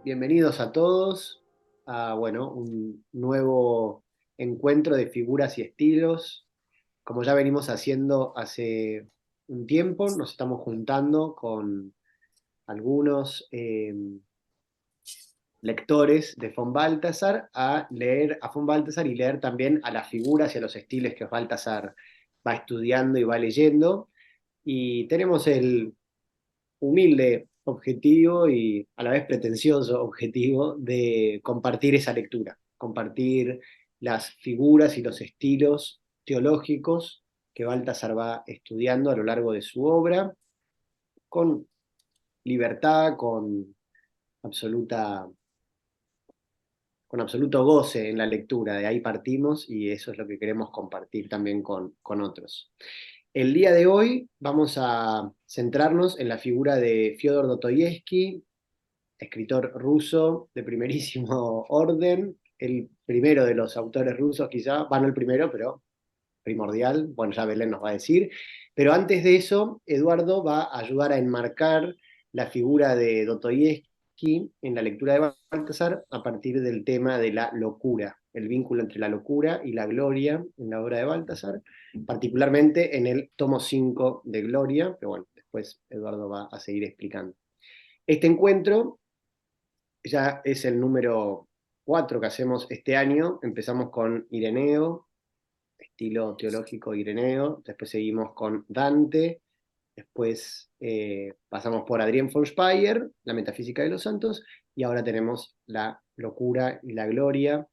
Bienvenidos a todos a un nuevo encuentro de figuras y estilos. Como ya venimos haciendo hace un tiempo, nos estamos juntando con algunos lectores de von Balthasar a leer a von Balthasar y leer también a las figuras y a los estilos que Balthasar va estudiando y va leyendo. Y tenemos el humilde objetivo y a la vez pretencioso objetivo de compartir esa lectura, compartir las figuras y los estilos teológicos que Baltasar va estudiando a lo largo de su obra, con libertad, absoluta, con absoluto goce en la lectura. De ahí partimos y eso es lo que queremos compartir también con otros. El día de hoy vamos a centrarnos en la figura de Fyodor Dostoyevsky, escritor ruso de primerísimo orden, el primero de los autores rusos quizá, bueno, el primero, pero primordial, bueno, ya Belén nos va a decir, pero antes de eso, Eduardo va a ayudar a enmarcar la figura de Dostoyevsky en la lectura de Baltasar a partir del tema de la locura, el vínculo entre la locura y la gloria en la obra de Baltasar, particularmente en el tomo 5 de Gloria, pero bueno, después Eduardo va a seguir explicando. Este encuentro ya es el número 4 que hacemos este año. Empezamos con Ireneo, estilo teológico Ireneo, después seguimos con Dante, después pasamos por Adrien von Speyer, la metafísica de los santos, y ahora tenemos la locura y la gloria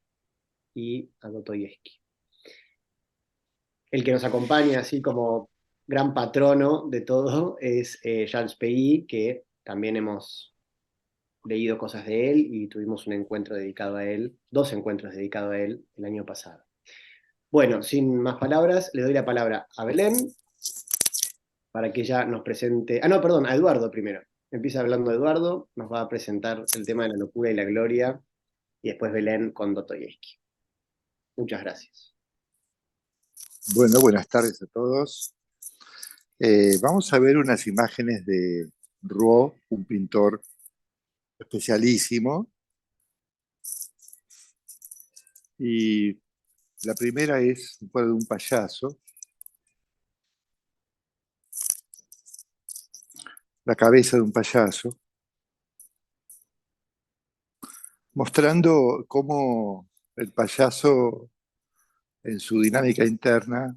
y a Dostoyevsky. El que nos acompaña así como gran patrono de todo es Charles Peguy, que también hemos leído cosas de él y tuvimos un encuentro dedicado a él, dos encuentros dedicados a él el año pasado. Bueno, sin más palabras, le doy la palabra a Belén para que ella nos presente. Ah, no, perdón, a Eduardo primero. Empieza hablando Eduardo, nos va a presentar el tema de la locura y la gloria, y después Belén con Dostoyevsky. Muchas gracias. Bueno, buenas tardes a todos. Vamos a ver unas imágenes de Rouault, un pintor especialísimo. Y la primera es un cuadro de un payaso, la cabeza de un payaso, mostrando cómo el payaso en su dinámica interna,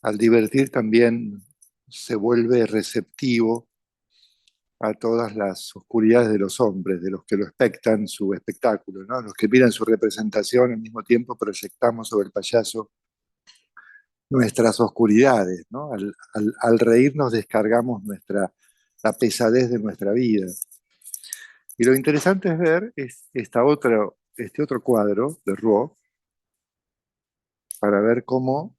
al divertir también se vuelve receptivo a todas las oscuridades de los hombres, de los que lo espectan su espectáculo, ¿no? Los que miran su representación, al mismo tiempo proyectamos sobre el payaso nuestras oscuridades, ¿no? Al reírnos descargamos la pesadez de nuestra vida. Y lo interesante es ver este otro cuadro de Rouault para ver cómo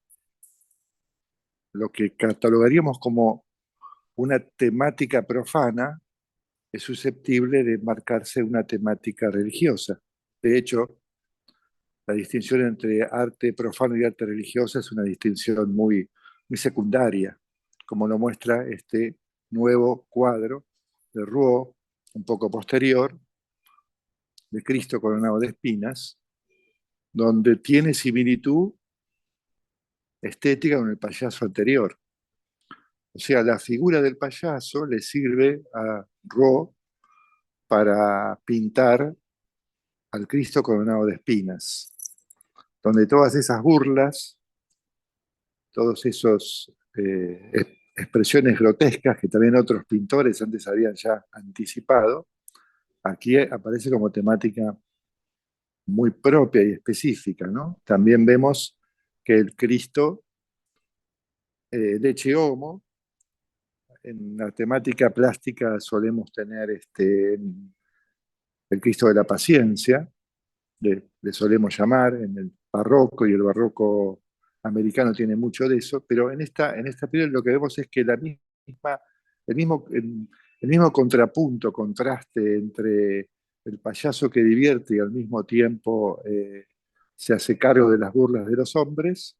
lo que catalogaríamos como una temática profana es susceptible de marcarse una temática religiosa. De hecho, la distinción entre arte profano y arte religioso es una distinción muy secundaria, como lo muestra este nuevo cuadro de Rouault, un poco posterior, de Cristo coronado de espinas, donde tiene similitud estética con el payaso anterior. O sea, la figura del payaso le sirve a Rouault para pintar al Cristo coronado de espinas, donde todas esas burlas, todos esos expresiones grotescas que también otros pintores antes habían ya anticipado, aquí aparece como temática muy propia y específica, ¿no? También vemos que el Cristo Ecce Homo, en la temática plástica solemos tener el Cristo de la paciencia, le solemos llamar, en el barroco, y el barroco americano tiene mucho de eso, pero en esta piel lo que vemos es que el mismo, el mismo contrapunto, contraste entre el payaso que divierte y al mismo tiempo se hace cargo de las burlas de los hombres,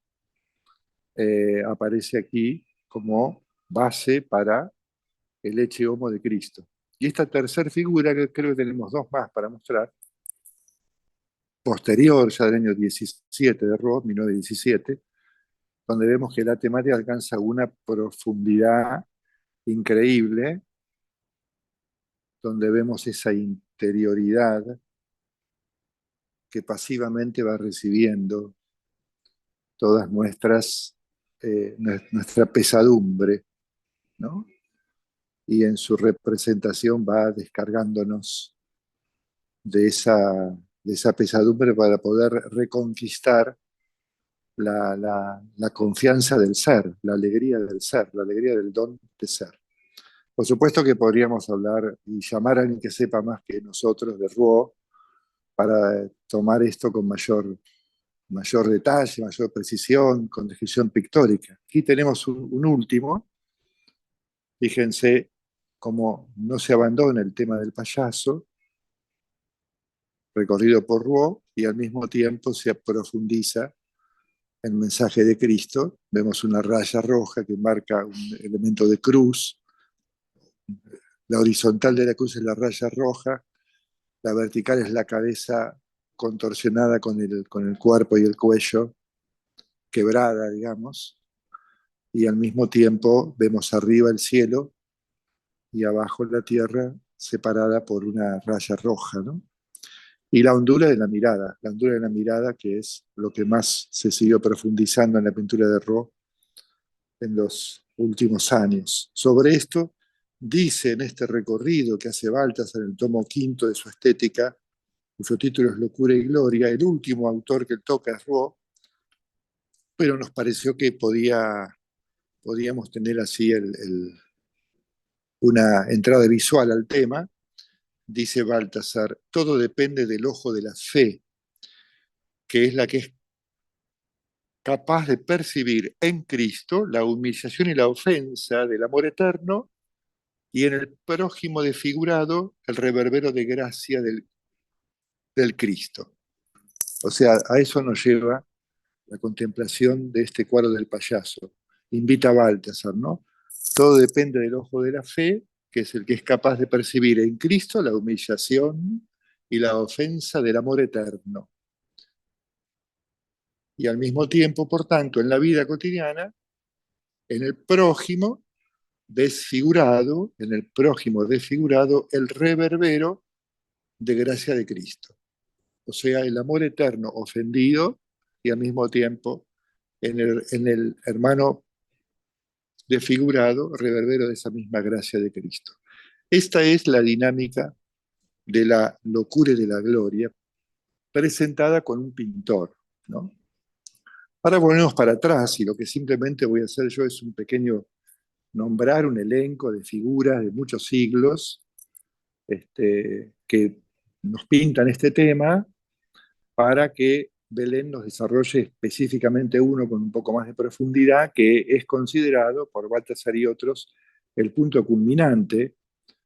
aparece aquí como base para el Ecce Homo de Cristo. Y esta tercera figura, que creo que tenemos dos más para mostrar, posterior, ya del año 17 de Roth, 1917, donde vemos que la temática alcanza una profundidad increíble, donde vemos esa interioridad que pasivamente va recibiendo todas nuestra pesadumbre, ¿no? Y en su representación va descargándonos de esa pesadumbre para poder reconquistar la confianza del ser, la alegría del ser, la alegría del don de ser. Por supuesto que podríamos hablar y llamar a alguien que sepa más que nosotros de Rouault para tomar esto con mayor detalle, mayor precisión, con descripción pictórica. Aquí tenemos un último. Fíjense cómo no se abandona el tema del payaso, recorrido por Rouault, y al mismo tiempo se profundiza el mensaje de Cristo. Vemos una raya roja que marca un elemento de cruz. La horizontal de la cruz es la raya roja, la vertical es la cabeza contorsionada con el cuerpo y el cuello, quebrada, digamos, y al mismo tiempo vemos arriba el cielo y abajo la tierra separada por una raya roja, ¿no? Y la hondura de la mirada, que es lo que más se siguió profundizando en la pintura de Roth en los últimos años. Sobre esto, dice en este recorrido que hace Baltasar en el tomo quinto de su estética, cuyo título es Locura y Gloria, el último autor que toca es Roth, pero nos pareció que podíamos tener así una entrada visual al tema. Dice Baltasar, todo depende del ojo de la fe, que es la que es capaz de percibir en Cristo la humillación y la ofensa del amor eterno, y en el prójimo desfigurado el reverbero de gracia del Cristo. O sea, a eso nos lleva la contemplación de este cuadro del payaso. Invita a Baltasar, ¿no? Todo depende del ojo de la fe, que es el que es capaz de percibir en Cristo la humillación y la ofensa del amor eterno. Y al mismo tiempo, por tanto, en la vida cotidiana, en el prójimo desfigurado, el reverbero de gracia de Cristo. O sea, el amor eterno ofendido y al mismo tiempo en el hermano desfigurado, reverbero de esa misma gracia de Cristo. Esta es la dinámica de la locura y de la gloria presentada con un pintor, ¿no? Ahora volvemos para atrás y lo que simplemente voy a hacer yo es un pequeño nombrar un elenco de figuras de muchos siglos que nos pintan este tema para que Belén nos desarrolle específicamente uno con un poco más de profundidad, que es considerado por Baltasar y otros el punto culminante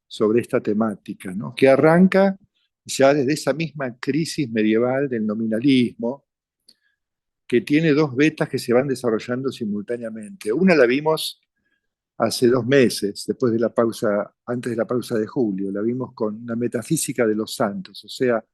sobre esta temática, ¿no? Que arranca ya desde esa misma crisis medieval del nominalismo, que tiene dos vetas que se van desarrollando simultáneamente. Una la vimos hace 2 meses, después de la pausa, antes de la pausa de julio, la vimos con la metafísica de los santos, o sea,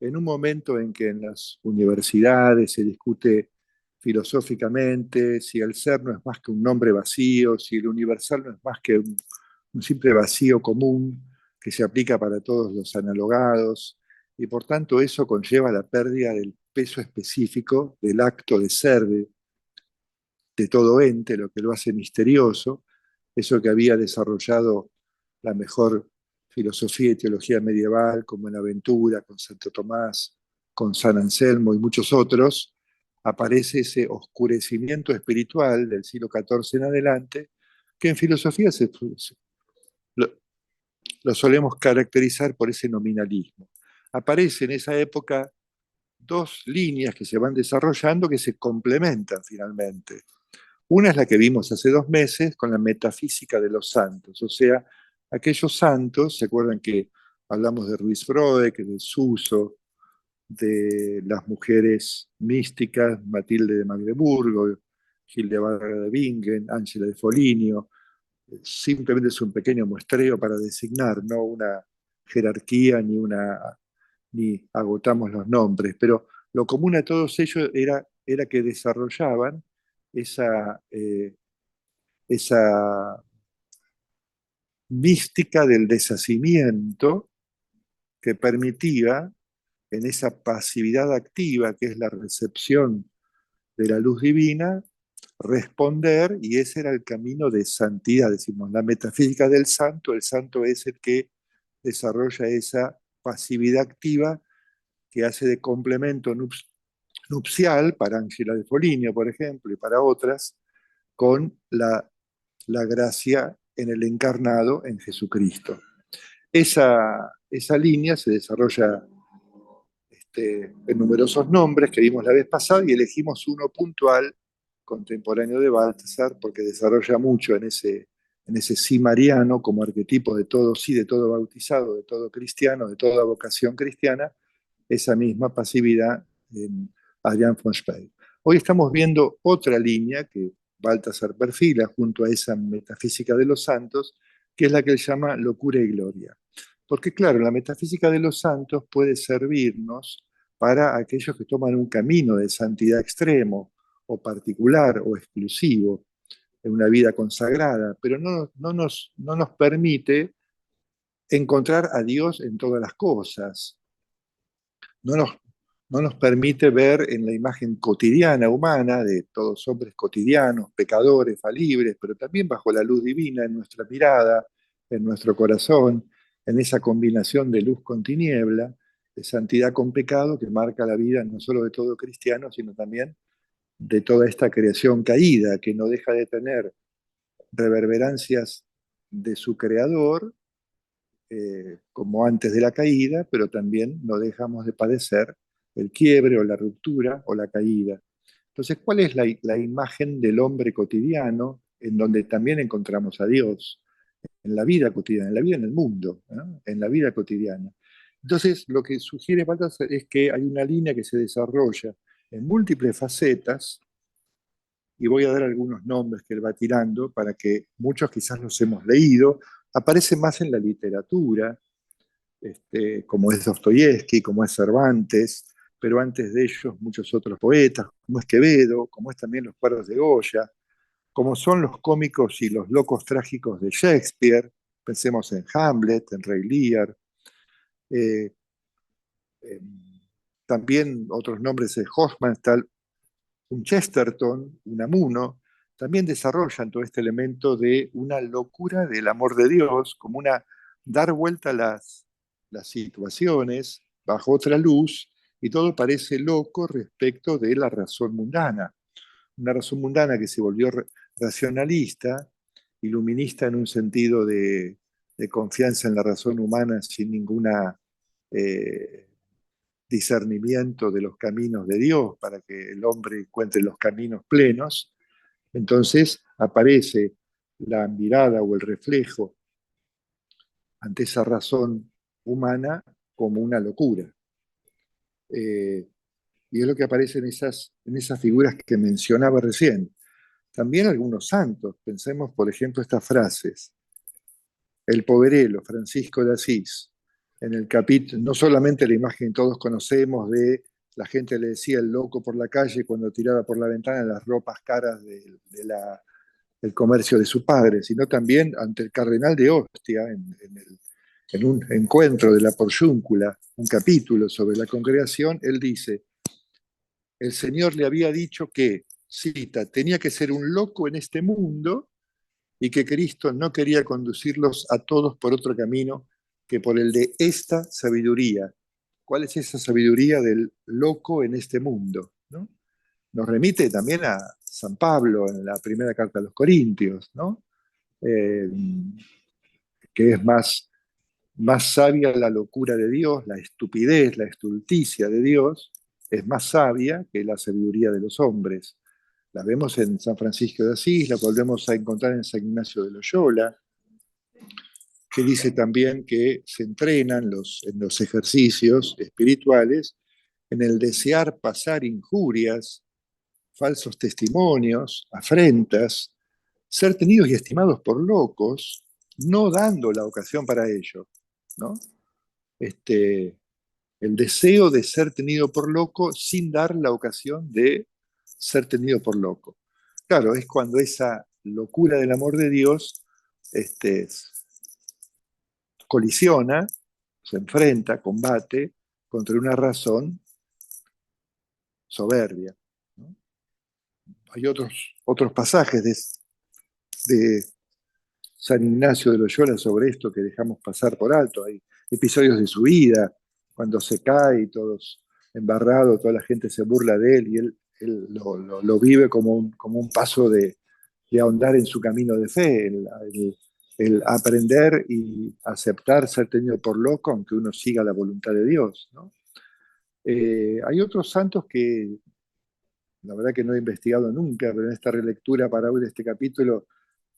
en un momento en que en las universidades se discute filosóficamente si el ser no es más que un nombre vacío, si el universal no es más que un simple vacío común que se aplica para todos los analogados, y por tanto eso conlleva la pérdida del peso específico del acto de ser de todo ente, lo que lo hace misterioso, eso que había desarrollado la mejor filosofía y teología medieval, como en Aventura, con Santo Tomás, con San Anselmo y muchos otros, aparece ese oscurecimiento espiritual del siglo XIV en adelante, que en filosofía lo, lo solemos caracterizar por ese nominalismo. Aparece en esa época dos líneas que se van desarrollando que se complementan finalmente. Una es la que vimos hace 2 meses con la metafísica de los santos, o sea, aquellos santos, ¿se acuerdan que hablamos de Ruiz Freud, de Suso, de las mujeres místicas, Matilde de Magdeburgo, Hildebarda de Bingen, Ángela de Foligno, simplemente es un pequeño muestreo para designar, no una jerarquía ni agotamos los nombres, pero lo común a todos ellos era que desarrollaban esa mística del deshacimiento que permitía en esa pasividad activa que es la recepción de la luz divina, responder, y ese era el camino de santidad, decimos, la metafísica del santo, el santo es el que desarrolla esa pasividad activa que hace de complemento nupcial para Ángela de Foligno, por ejemplo, y para otras, con la gracia en el encarnado, en Jesucristo. Esa línea se desarrolla en numerosos nombres que vimos la vez pasada y elegimos uno puntual, contemporáneo de Baltasar, porque desarrolla mucho en ese sí mariano como arquetipo de todo sí, de todo bautizado, de todo cristiano, de toda vocación cristiana, esa misma pasividad en Adrián von Speyer. Hoy estamos viendo otra línea que Baltasar perfila junto a esa metafísica de los santos, que es la que él llama locura y gloria. Porque claro, la metafísica de los santos puede servirnos para aquellos que toman un camino de santidad extremo o particular o exclusivo en una vida consagrada, pero no nos permite encontrar a Dios en todas las cosas, no nos, no nos permite ver en la imagen cotidiana humana de todos hombres cotidianos, pecadores, falibles, pero también bajo la luz divina en nuestra mirada, en nuestro corazón, en esa combinación de luz con tiniebla, de santidad con pecado que marca la vida no solo de todo cristiano, sino también de toda esta creación caída que no deja de tener reverberancias de su creador, como antes de la caída, pero también no dejamos de padecer el quiebre o la ruptura o la caída. Entonces, ¿cuál es la imagen del hombre cotidiano en donde también encontramos a Dios? En la vida cotidiana, en la vida en el mundo, ¿no? En la vida cotidiana. Entonces, lo que sugiere Baltasar es que hay una línea que se desarrolla en múltiples facetas, y voy a dar algunos nombres que él va tirando para que muchos quizás los hemos leído, aparece más en la literatura, como es Dostoyevsky, como es Cervantes, pero antes de ellos muchos otros poetas, como es Quevedo, como es también los cuadros de Goya, como son los cómicos y los locos trágicos de Shakespeare, pensemos en Hamlet, en Rey Lear, eh, eh, también otros nombres de Hofmannsthal, un Chesterton, un Amuno, también desarrollan todo este elemento de una locura del amor de Dios, como una dar vuelta a las situaciones bajo otra luz, y todo parece loco respecto de la razón mundana. Una razón mundana que se volvió racionalista, iluminista en un sentido de confianza en la razón humana sin ninguna discernimiento de los caminos de Dios para que el hombre encuentre los caminos plenos. Entonces aparece la mirada o el reflejo ante esa razón humana como una locura. Y es lo que aparece en esas figuras que mencionaba recién. También algunos santos, pensemos por ejemplo estas frases. El poverelo, Francisco de Asís, en el capítulo, no solamente la imagen que todos conocemos de la gente le decía el loco por la calle cuando tiraba por la ventana las ropas caras del comercio de su padre, sino también ante el cardenal de Ostia, en un encuentro de la Porciúncula, un capítulo sobre la congregación, él dice, el Señor le había dicho que, cita, tenía que ser un loco en este mundo y que Cristo no quería conducirlos a todos por otro camino que por el de esta sabiduría. ¿Cuál es esa sabiduría del loco en este mundo? ¿No? Nos remite también a San Pablo en la primera carta a los Corintios, ¿no? Eh, que es más sabia la locura de Dios, la estupidez, la estulticia de Dios, es más sabia que la sabiduría de los hombres. La vemos en San Francisco de Asís, la volvemos a encontrar en San Ignacio de Loyola, que dice también que se entrenan en los ejercicios espirituales en el desear pasar injurias, falsos testimonios, afrentas, ser tenidos y estimados por locos, no dando la ocasión para ello, ¿no? El deseo de ser tenido por loco sin dar la ocasión de ser tenido por loco. Claro, es cuando esa locura del amor de Dios este, colisiona, se enfrenta, combate contra una razón soberbia, ¿no? Hay otros pasajes de San Ignacio de Loyola sobre esto que dejamos pasar por alto. Hay episodios de su vida, cuando se cae y todos embarrados, toda la gente se burla de él y él lo vive como un paso de ahondar en su camino de fe, el aprender y aceptar ser tenido por loco, aunque uno siga la voluntad de Dios, ¿no? Hay otros santos que la verdad que no he investigado nunca, pero en esta relectura para hoy de este capítulo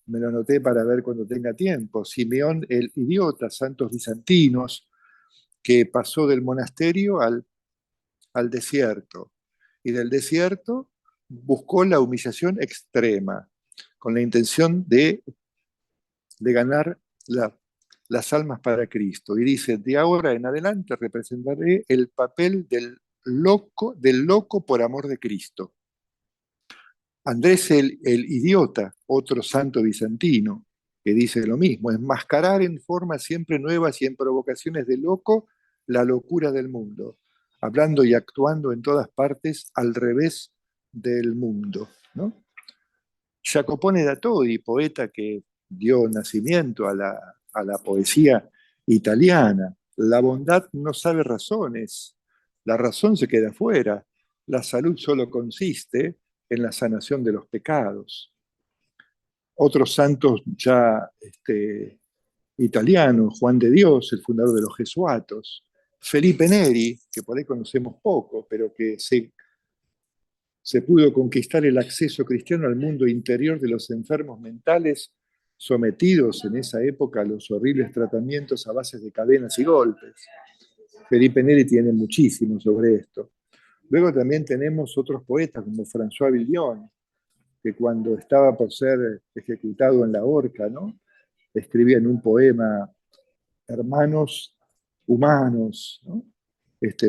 me lo anoté para ver cuando tenga tiempo. Simeón el idiota, santos bizantinos, que pasó del monasterio al desierto, y del desierto buscó la humillación extrema, con la intención de ganar las almas para Cristo. Y dice, de ahora en adelante representaré el papel del loco por amor de Cristo. Andrés el idiota, otro santo bizantino, que dice lo mismo, enmascarar en formas siempre nuevas y en provocaciones de loco la locura del mundo, hablando y actuando en todas partes al revés del mundo, ¿no? Jacopone da Todi, poeta que dio nacimiento a la poesía italiana, la bondad no sabe razones, la razón se queda fuera, la salud solo consiste en la sanación de los pecados. Otros santos ya italianos, Juan de Dios, el fundador de los Jesuatos, Felipe Neri, que por ahí conocemos poco, pero que se pudo conquistar el acceso cristiano al mundo interior de los enfermos mentales sometidos en esa época a los horribles tratamientos a base de cadenas y golpes. Felipe Neri tiene muchísimo sobre esto. Luego también tenemos otros poetas como François Villon, que cuando estaba por ser ejecutado en la horca, ¿no?, escribía en un poema, hermanos humanos, ¿no?,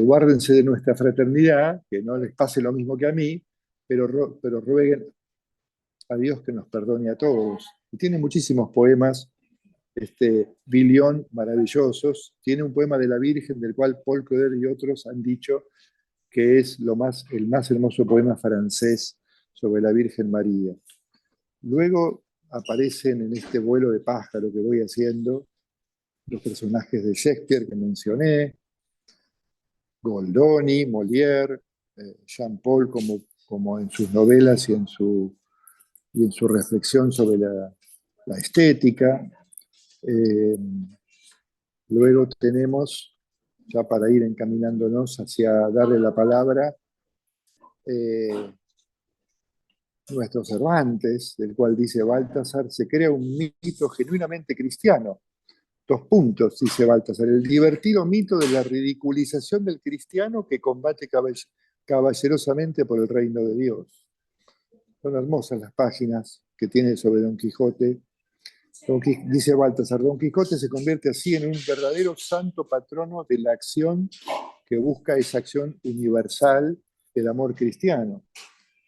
guárdense de nuestra fraternidad, que no les pase lo mismo que a mí, pero rueguen a Dios que nos perdone a todos. Y tiene muchísimos poemas, Villon, maravillosos. Tiene un poema de la Virgen, del cual Paul Claudel y otros han dicho que es el más hermoso poema francés sobre la Virgen María. Luego aparecen en este vuelo de pájaro que voy haciendo los personajes de Shakespeare que mencioné, Goldoni, Molière, Jean-Paul como en sus novelas y en su reflexión sobre la estética. Luego tenemos, ya para ir encaminándonos hacia darle la palabra, nuestro Cervantes, del cual dice Baltasar, se crea un mito genuinamente cristiano. Dos puntos, dice Baltasar, el divertido mito de la ridiculización del cristiano que combate caballerosamente por el reino de Dios. Son hermosas las páginas que tiene sobre Don Quijote. Dice Baltasar, Don Quijote se convierte así en un verdadero santo patrono de la acción que busca esa acción universal, el amor cristiano.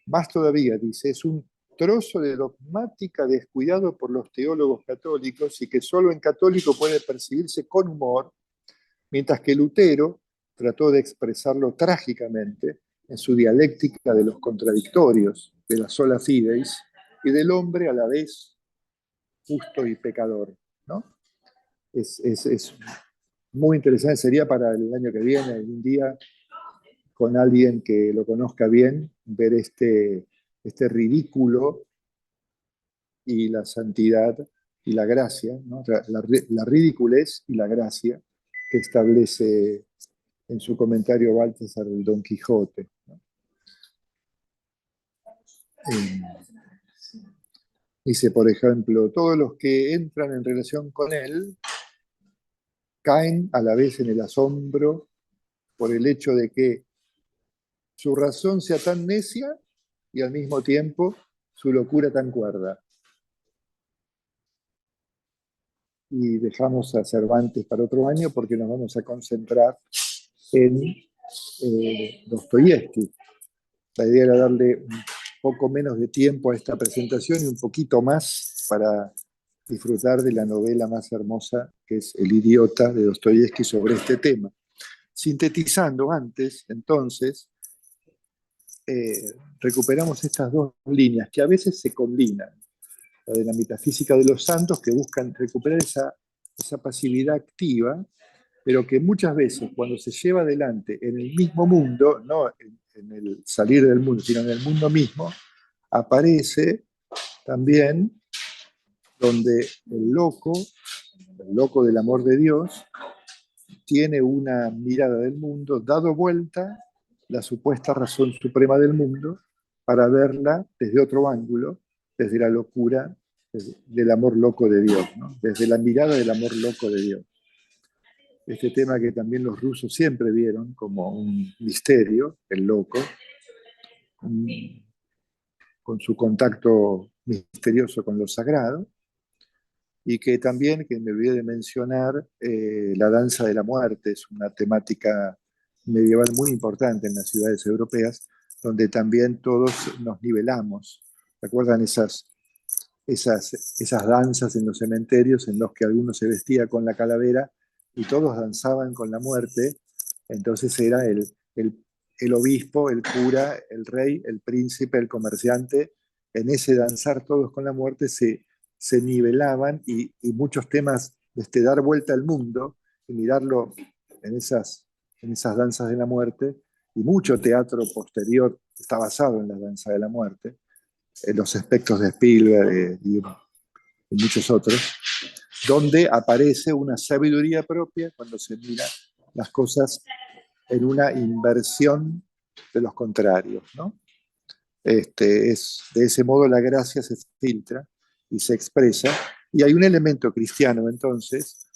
Más todavía, dice, es un trozo de dogmática descuidado por los teólogos católicos y que solo en católico puede percibirse con humor, mientras que Lutero trató de expresarlo trágicamente en su dialéctica de los contradictorios, de la sola fideis y del hombre a la vez justo y pecador, ¿no? Es muy interesante, sería para el año que viene, algún día, con alguien que lo conozca bien, ver este ridículo y la santidad y la gracia, ¿no?, la ridiculez y la gracia que establece en su comentario Baltasar del Don Quijote, ¿no? Dice, por ejemplo, todos los que entran en relación con él caen a la vez en el asombro por el hecho de que su razón sea tan necia y al mismo tiempo su locura tan cuerda. y dejamos a Cervantes para otro año porque nos vamos a concentrar en Dostoyevsky. La idea era darle un poco menos de tiempo a esta presentación y un poquito más para disfrutar de la novela más hermosa, que es El idiota de Dostoyevsky, sobre este tema. Sintetizando antes, entonces, eh, recuperamos estas dos líneas que a veces se combinan. La de la metafísica de los santos, que buscan recuperar esa pasividad activa, pero que muchas veces cuando se lleva adelante en el mismo mundo, no en el salir del mundo, sino en el mundo mismo, aparece también donde el loco del amor de Dios, tiene una mirada del mundo, dado vuelta la supuesta razón suprema del mundo para verla desde otro ángulo, desde la locura del amor loco de Dios, ¿no? Desde la mirada del amor loco de Dios. Este tema que también los rusos siempre vieron como un misterio, el loco, con su contacto misterioso con lo sagrado, y que también, que me olvidé de mencionar, la danza de la muerte es una temática medieval muy importante en las ciudades europeas, donde también todos nos nivelamos. ¿Recuerdan esas danzas en los cementerios en los que algunos se vestía con la calavera y todos danzaban con la muerte? Entonces era el obispo, el cura, el rey, el príncipe, el comerciante. En ese danzar todos con la muerte se nivelaban y muchos temas de este dar vuelta al mundo y mirarlo en esas danzas de la muerte, y mucho teatro posterior está basado en la danza de la muerte, en los espectros de Spielberg y muchos otros, donde aparece una sabiduría propia cuando se mira las cosas en una inversión de los contrarios, ¿no? De ese modo la gracia se filtra y se expresa, y hay un elemento cristiano entonces,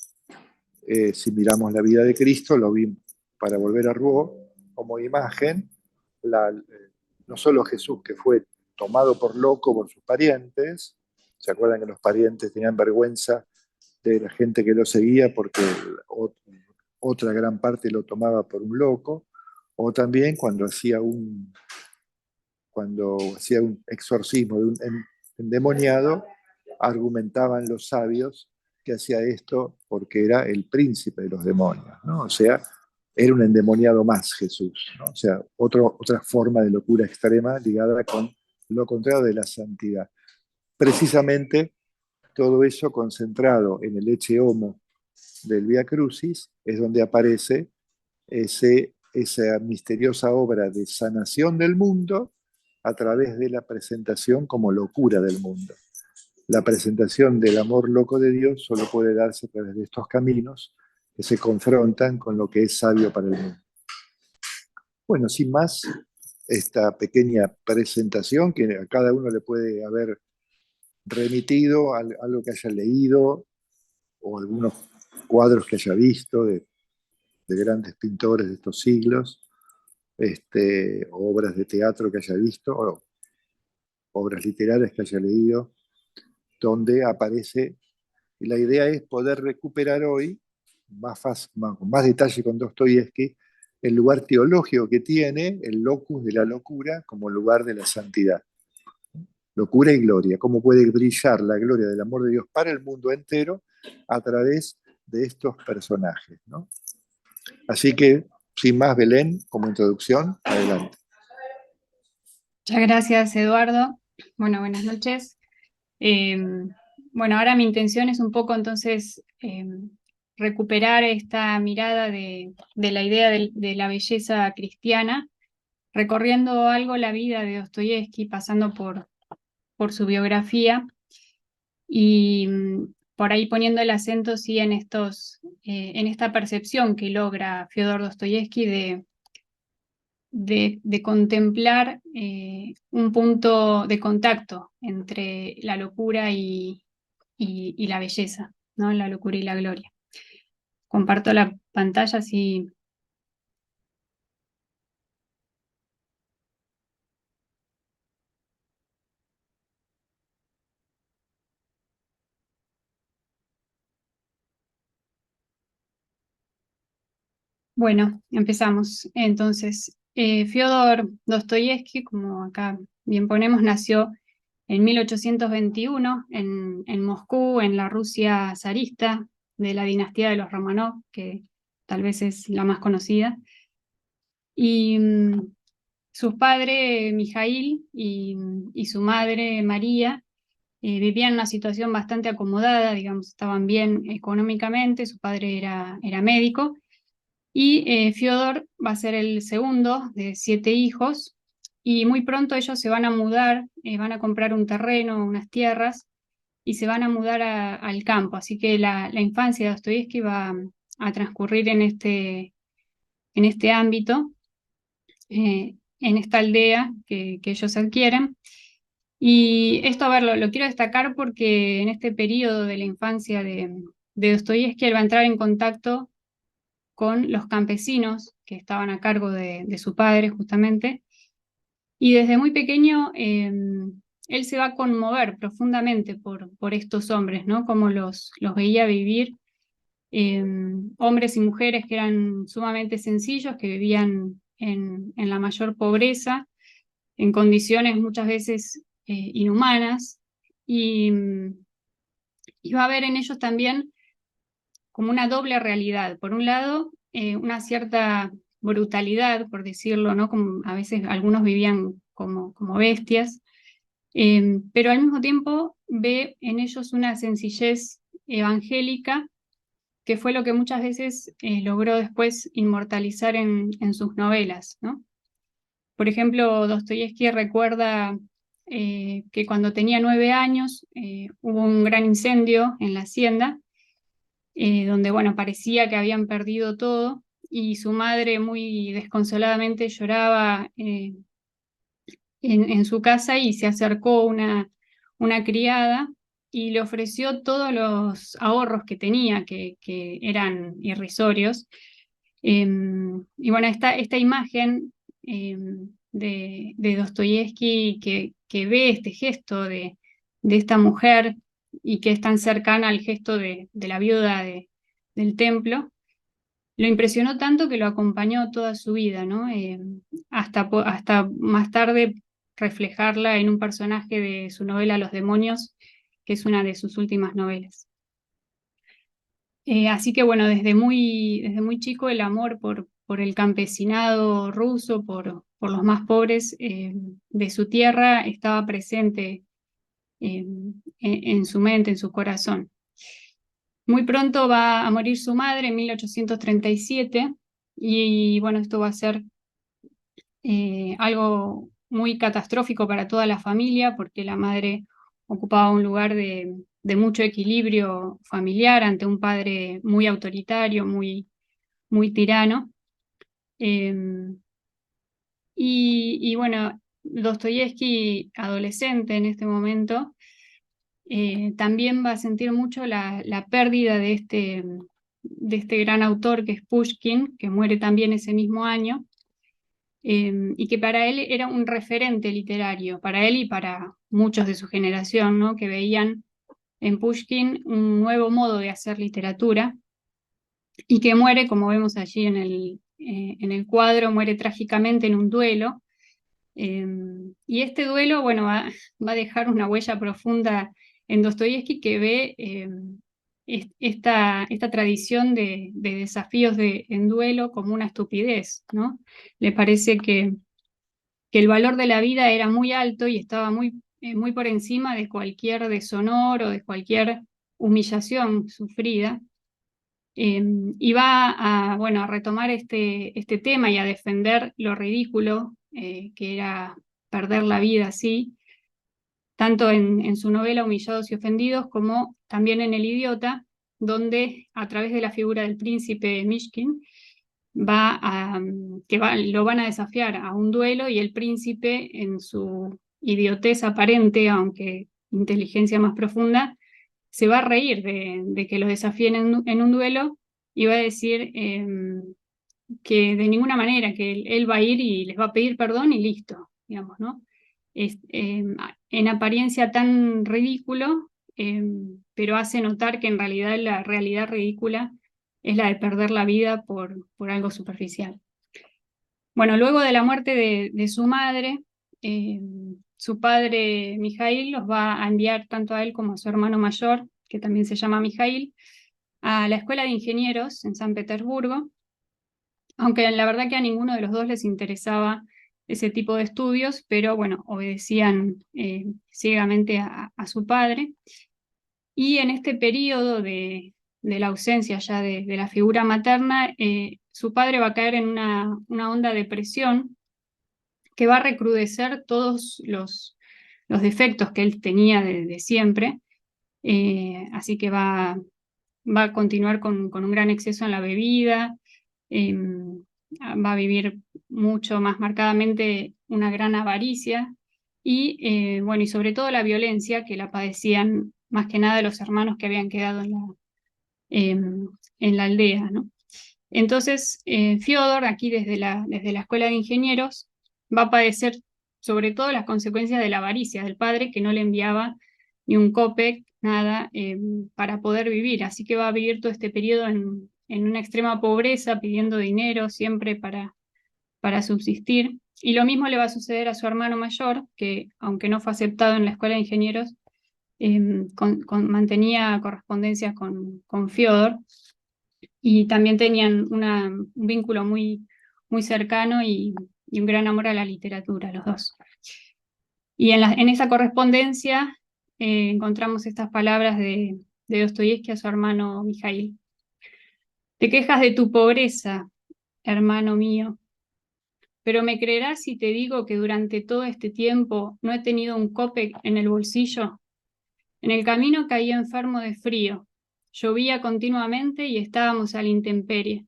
si miramos la vida de Cristo, lo vimos para volver a Rouault, como imagen, no solo Jesús que fue tomado por loco por sus parientes, ¿se acuerdan que los parientes tenían vergüenza de la gente que lo seguía porque otra gran parte lo tomaba por un loco? O también cuando hacía un exorcismo de un endemoniado, argumentaban los sabios que hacía esto porque era el príncipe de los demonios, ¿no? O sea, era un endemoniado más Jesús, ¿no? O sea, otra forma de locura extrema ligada con lo contrario de la santidad. Precisamente todo eso concentrado en el Ecce Homo del Via Crucis es donde aparece esa misteriosa obra de sanación del mundo a través de la presentación como locura del mundo. La presentación del amor loco de Dios solo puede darse a través de estos caminos que se confrontan con lo que es sabio para el mundo. Bueno, sin más, esta pequeña presentación que a cada uno le puede haber remitido a algo que haya leído o algunos cuadros que haya visto de grandes pintores de estos siglos, obras de teatro que haya visto, o obras literarias que haya leído, donde aparece, y la idea es poder recuperar hoy, con más detalle con Dostoyevsky, el lugar teológico que tiene el locus de la locura como lugar de la santidad. Locura y gloria, cómo puede brillar la gloria del amor de Dios para el mundo entero a través de estos personajes, ¿no? Así que, sin más, Belén, como introducción, adelante. Muchas gracias, Eduardo. Bueno, buenas noches. Eh, bueno, ahora mi intención es un poco entonces recuperar esta mirada de la idea de la belleza cristiana, recorriendo algo la vida de Dostoyevsky, pasando por su biografía y por ahí poniendo el acento sí en en esta percepción que logra Fyodor Dostoyevsky de contemplar un punto de contacto entre la locura y la belleza, ¿no? La locura y la gloria. Comparto la pantalla así. Bueno, empezamos. Entonces, Fyodor Dostoyevsky, como acá bien ponemos, nació en 1821 en Moscú, en la Rusia zarista de la dinastía de los Romanov, que tal vez es la más conocida. Y sus padres, Mijail, y su madre, María, vivían en una situación bastante acomodada, digamos, estaban bien económicamente, su padre era médico, y Fyodor va a ser el segundo de 7 hijos, y muy pronto ellos se van a mudar, van a comprar un terreno, unas tierras, y se van a mudar al campo, así que la infancia de Dostoyevsky va a transcurrir en este ámbito, en esta aldea que ellos adquieren. Y esto, a ver, lo quiero destacar porque en este periodo de la infancia de Dostoyevsky él va a entrar en contacto con los campesinos que estaban a cargo de su padre justamente, y desde muy pequeño él se va a conmover profundamente por estos hombres, ¿no? Cómo los veía vivir, hombres y mujeres que eran sumamente sencillos, que vivían en la mayor pobreza, en condiciones muchas veces inhumanas, y, y va a haber en ellos también como una doble realidad. Por un lado, una cierta brutalidad, por decirlo, ¿no? Como a veces algunos vivían como bestias, pero al mismo tiempo ve en ellos una sencillez evangélica que fue lo que muchas veces logró después inmortalizar en sus novelas, ¿no? Por ejemplo, Dostoyevsky recuerda que cuando tenía 9 años hubo un gran incendio en la hacienda, donde, bueno, parecía que habían perdido todo, y su madre muy desconsoladamente lloraba en su casa, y se acercó una criada y le ofreció todos los ahorros que tenía, que eran irrisorios. Y bueno, esta imagen de Dostoyevsky que ve este gesto de esta mujer y que es tan cercana al gesto de la viuda del templo, lo impresionó tanto que lo acompañó toda su vida, ¿no? Hasta más tarde reflejarla en un personaje de su novela Los demonios, que es una de sus últimas novelas. Así que bueno, desde muy chico el amor por el campesinado ruso, por los más pobres de su tierra, estaba presente en su mente, en su corazón. Muy pronto va a morir su madre en 1837, y bueno, esto va a ser algo muy catastrófico para toda la familia, porque la madre ocupaba un lugar de mucho equilibrio familiar ante un padre muy autoritario, muy tirano. Y bueno, Dostoyevsky, adolescente en este momento, también va a sentir mucho la pérdida de este gran autor que es Pushkin, que muere también ese mismo año, y que para él era un referente literario, para él y para muchos de su generación, ¿no? Que veían en Pushkin un nuevo modo de hacer literatura, y que muere, como vemos allí en el cuadro, muere trágicamente en un duelo. Y este duelo, bueno, va a dejar una huella profunda en Dostoyevsky, que ve esta tradición de desafíos en duelo como una estupidez, ¿no? Le parece que el valor de la vida era muy alto y estaba muy por encima de cualquier deshonor o de cualquier humillación sufrida. Y va bueno, a retomar este tema y a defender lo ridículo que era perder la vida así, tanto en su novela Humillados y Ofendidos como también en El Idiota, donde a través de la figura del príncipe Mishkin lo van a desafiar a un duelo, y el príncipe, en su idiotez aparente, aunque inteligencia más profunda, se va a reír de que los desafíen en un duelo, y va a decir que de ninguna manera, que él va a ir y les va a pedir perdón y listo, digamos, ¿no? En apariencia tan ridículo, pero hace notar que en realidad la realidad ridícula es la de perder la vida por algo superficial. Bueno, luego de la muerte de su madre, su padre Mijail los va a enviar tanto a él como a su hermano mayor, que también se llama Mijail, a la Escuela de Ingenieros en San Petersburgo, aunque la verdad que a ninguno de los dos les interesaba ese tipo de estudios, pero bueno, obedecían ciegamente a su padre. Y en este periodo de la ausencia ya de la figura materna, su padre va a caer en una honda depresión que va a recrudecer todos los defectos que él tenía de siempre. Así que va a continuar con un gran exceso en la bebida, va a vivir mucho más marcadamente una gran avaricia y, bueno, y sobre todo la violencia que la padecían más que nada los hermanos que habían quedado en la aldea, ¿no? Entonces, Fyodor, aquí desde la Escuela de Ingenieros, va a padecer sobre todo las consecuencias de la avaricia del padre, que no le enviaba ni un copec, nada, para poder vivir. Así que va a vivir todo este periodo en una extrema pobreza, pidiendo dinero siempre para subsistir. Y lo mismo le va a suceder a su hermano mayor, que aunque no fue aceptado en la Escuela de Ingenieros, mantenía correspondencia con Fyodor, y también tenían un vínculo muy, muy cercano y un gran amor a la literatura, los dos. Y en esa correspondencia encontramos estas palabras de Dostoyevski a su hermano Mijail. Te quejas de tu pobreza, hermano mío, pero ¿me creerás si te digo que durante todo este tiempo no he tenido un copec en el bolsillo? En el camino caía enfermo de frío, llovía continuamente y estábamos a la intemperie,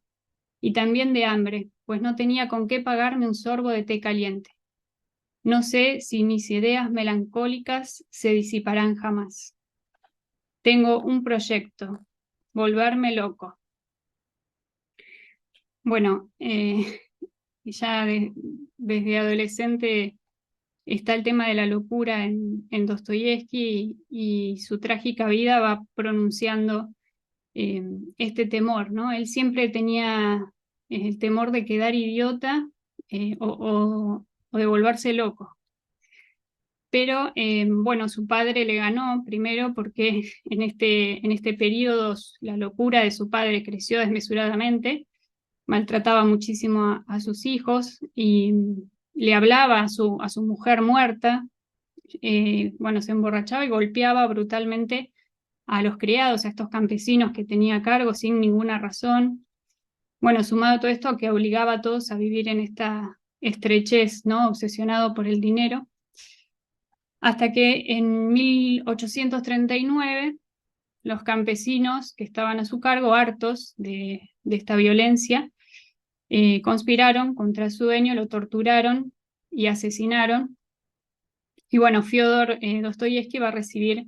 y también de hambre, pues no tenía con qué pagarme un sorbo de té caliente. No sé si mis ideas melancólicas se disiparán jamás. Tengo un proyecto, volverme loco. Bueno, ya desde adolescente está el tema de la locura en Dostoyevski y su trágica vida va pronunciando este temor, ¿no? Él siempre tenía el temor de quedar idiota o de volverse loco. Pero bueno, su padre le ganó primero porque en este periodo la locura de su padre creció desmesuradamente, maltrataba muchísimo a sus hijos y le hablaba a su mujer muerta, bueno, se emborrachaba y golpeaba brutalmente a los criados, a estos campesinos que tenía a cargo sin ninguna razón. Bueno, sumado a todo esto que obligaba a todos a vivir en esta estrechez, ¿no? Obsesionado por el dinero. Hasta que en 1839 los campesinos que estaban a su cargo, hartos de esta violencia, conspiraron contra su dueño, lo torturaron y asesinaron. Y bueno, Fyodor Dostoyevski va a recibir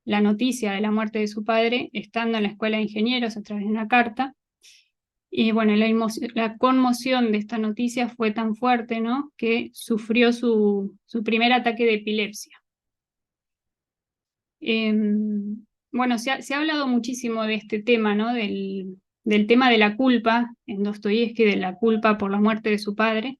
la noticia de la muerte de su padre estando en la Escuela de Ingenieros a través de una carta. Y bueno, la conmoción de esta noticia fue tan fuerte, ¿no?, que sufrió su primer ataque de epilepsia. Bueno, se ha hablado muchísimo de este tema, ¿no?, del tema de la culpa en Dostoyevski, de la culpa por la muerte de su padre,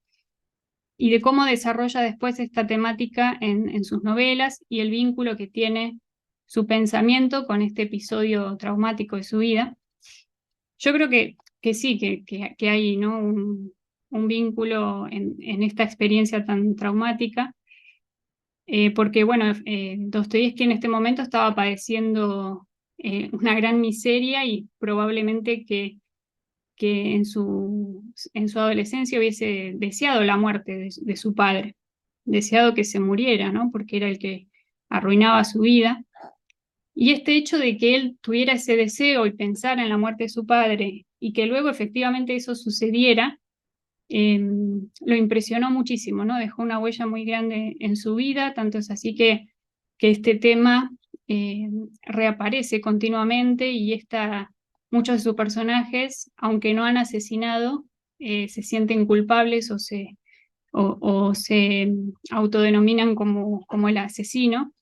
y de cómo desarrolla después esta temática en sus novelas y el vínculo que tiene su pensamiento con este episodio traumático de su vida. Yo creo que sí, que hay, ¿no?, un vínculo en esta experiencia tan traumática, porque bueno, Dostoyevski en este momento estaba padeciendo una gran miseria y probablemente que en su adolescencia hubiese deseado la muerte de su padre, deseado que se muriera, ¿no?, porque era el que arruinaba su vida. Y este hecho de que él tuviera ese deseo y pensara en la muerte de su padre y que luego efectivamente eso sucediera, lo impresionó muchísimo, ¿no? Dejó una huella muy grande en su vida, tanto es así que este tema reaparece continuamente y muchos de sus personajes, aunque no han asesinado, se sienten culpables o se autodenominan como el asesino.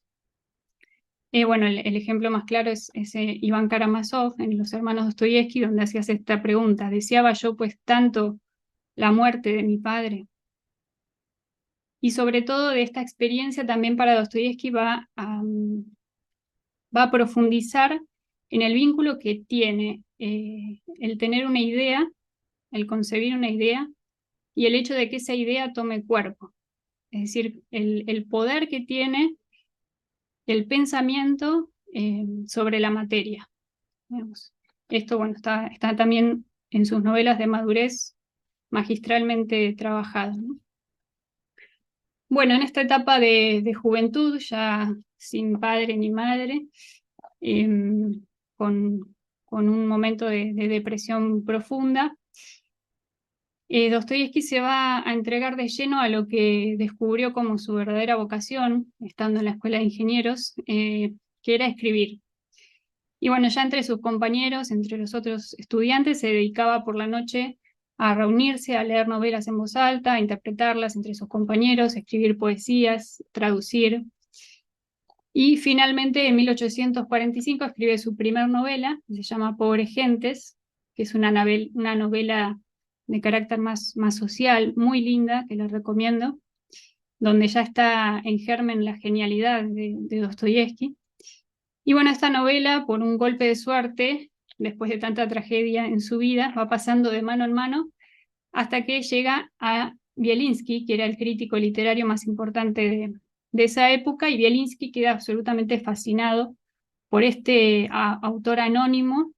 Bueno, el ejemplo más claro es ese Iván Karamazov en Los hermanos Dostoyevsky, donde hacías esta pregunta: ¿deseaba yo pues tanto la muerte de mi padre? Y sobre todo de esta experiencia también para Dostoyevsky va a profundizar en el vínculo que tiene el tener una idea, el concebir una idea, y el hecho de que esa idea tome cuerpo. Es decir, el poder que tiene el pensamiento sobre la materia. Digamos. Esto, bueno, está también en sus novelas de madurez magistralmente trabajado, ¿no? Bueno, en esta etapa de juventud, ya sin padre ni madre, con, con un momento de depresión profunda, Dostoyevsky se va a entregar de lleno a lo que descubrió como su verdadera vocación, estando en la Escuela de Ingenieros, que era escribir. Y bueno, ya entre sus compañeros, entre los otros estudiantes, se dedicaba por la noche a reunirse, a leer novelas en voz alta, a interpretarlas entre sus compañeros, a escribir poesías, traducir. Y finalmente, en 1845, escribe su primer novela, que se llama Pobres Gentes, que es una novela de carácter más social, muy linda, que les recomiendo, donde ya está en germen la genialidad de Dostoyevsky. Y bueno, esta novela, por un golpe de suerte, después de tanta tragedia en su vida, va pasando de mano en mano hasta que llega a Bielinski, que era el crítico literario más importante de esa época, y Bielinski queda absolutamente fascinado por este autor anónimo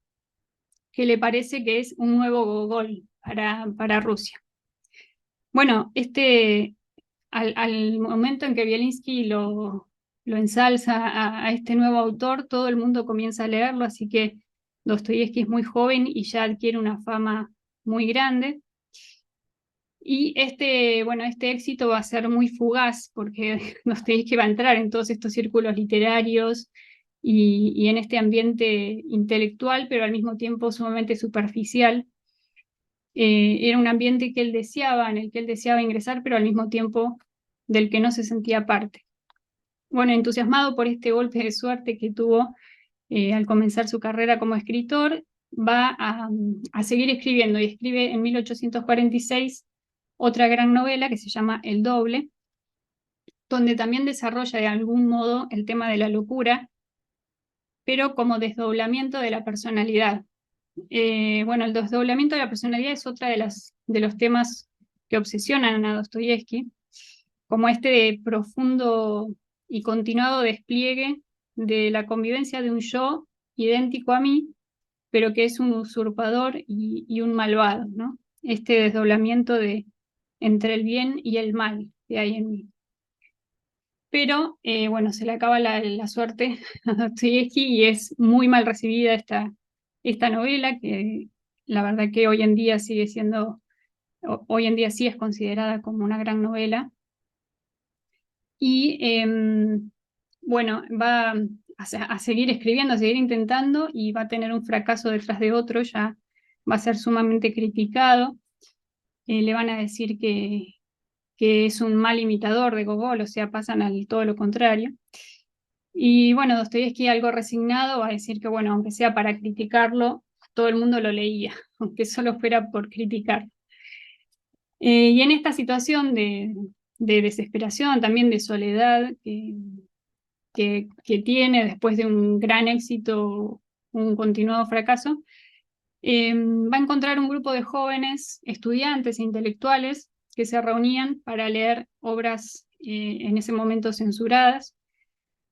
que le parece que es un nuevo Gogol para Rusia. Bueno, al momento en que Bielinski lo ensalza a este nuevo autor, todo el mundo comienza a leerlo, así que Dostoyevsky es muy joven y ya adquiere una fama muy grande. Y este éxito va a ser muy fugaz, porque Dostoyevsky va a entrar en todos estos círculos literarios y en este ambiente intelectual, pero al mismo tiempo sumamente superficial. Era un ambiente que él deseaba, en el que él deseaba ingresar, pero al mismo tiempo del que no se sentía parte. Bueno, entusiasmado por este golpe de suerte que tuvo al comenzar su carrera como escritor, va a seguir escribiendo, y escribe en 1846 otra gran novela que se llama El Doble, donde también desarrolla de algún modo el tema de la locura, pero como desdoblamiento de la personalidad. Bueno, el desdoblamiento de la personalidad es otra de los temas que obsesionan a Dostoyevsky, como este profundo y continuado despliegue de la convivencia de un yo idéntico a mí, pero que es un usurpador y un malvado, ¿no? Este desdoblamiento entre el bien y el mal que hay en mí. Pero, bueno, se le acaba la suerte a Dostoyevsky y es muy mal recibida esta novela, que la verdad que hoy en día sí es considerada como una gran novela. Y bueno, va a seguir escribiendo, a seguir intentando, y va a tener un fracaso detrás de otro, ya va a ser sumamente criticado. Le van a decir que es un mal imitador de Gogol, o sea, pasan al todo lo contrario. Y bueno, Dostoyevsky, algo resignado, va a decir que, bueno, aunque sea para criticarlo, todo el mundo lo leía, aunque solo fuera por criticar. Y en esta situación de desesperación, también de soledad que tiene después de un gran éxito, un continuado fracaso, va a encontrar un grupo de jóvenes estudiantes e intelectuales que se reunían para leer obras en ese momento censuradas.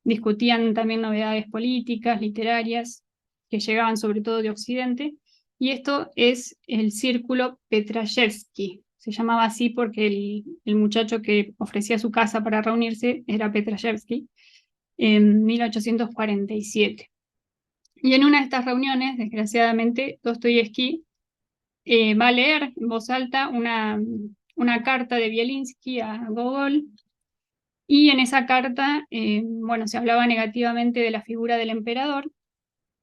Discutían también novedades políticas, literarias, que llegaban sobre todo de Occidente, y esto es el Círculo Petrashevsky. Se llamaba así porque el muchacho que ofrecía su casa para reunirse era Petrashevsky, en 1847. Y en una de estas reuniones, desgraciadamente, Dostoyevsky va a leer en voz alta una carta de Bielinski a Gogol, y en esa carta, bueno, se hablaba negativamente de la figura del emperador.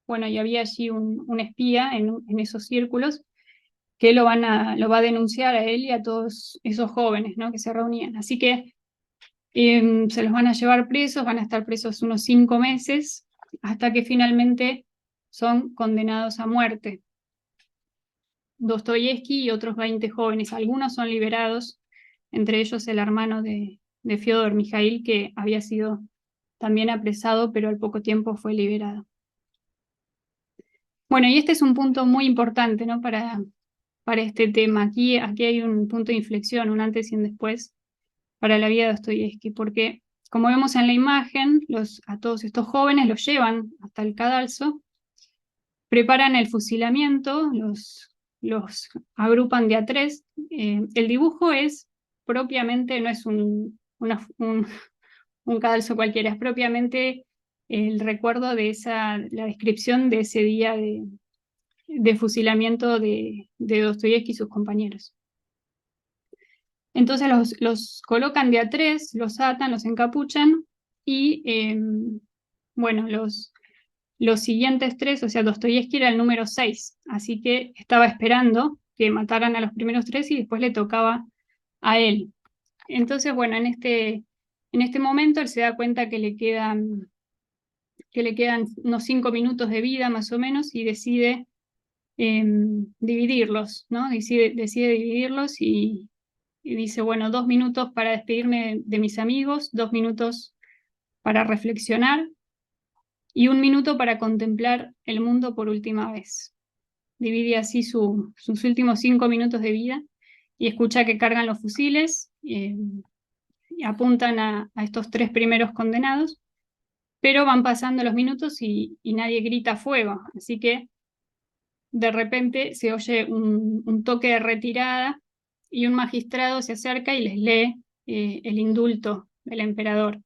Bueno, y había allí un espía en esos círculos que lo va a denunciar a él y a todos esos jóvenes, ¿no?, que se reunían. Así que Se los van a llevar presos, van a estar presos unos 5 meses, hasta que finalmente son condenados a muerte. Dostoyevski y otros 20 jóvenes, algunos son liberados, entre ellos el hermano de Fiodor, Mijail, que había sido también apresado, pero al poco tiempo fue liberado. Bueno, y este es un punto muy importante, ¿no? para este tema. Aquí hay un punto de inflexión, un antes y un después para la vida de Dostoyevski, porque como vemos en la imagen, a todos estos jóvenes los llevan hasta el cadalso, preparan el fusilamiento, los agrupan de a 3. El dibujo es propiamente, no es un cadalso cualquiera, es propiamente el recuerdo de la descripción de ese día de fusilamiento de Dostoyevski y sus compañeros. Entonces los colocan de a 3, los atan, los encapuchan y, bueno, los siguientes 3, o sea, Dostoyevski era el número 6, así que estaba esperando que mataran a los primeros 3 y después le tocaba a él. Entonces, bueno, en este momento él se da cuenta que le quedan unos 5 minutos de vida más o menos y decide dividirlos, ¿no? Decide dividirlos y dice, bueno, 2 minutos para despedirme de mis amigos, 2 minutos para reflexionar y 1 minuto para contemplar el mundo por última vez. Divide así sus últimos 5 minutos de vida y escucha que cargan los fusiles, y apuntan a estos 3 primeros condenados, pero van pasando los minutos y nadie grita fuego, así que de repente se oye un toque de retirada y un magistrado se acerca y les lee el indulto del emperador,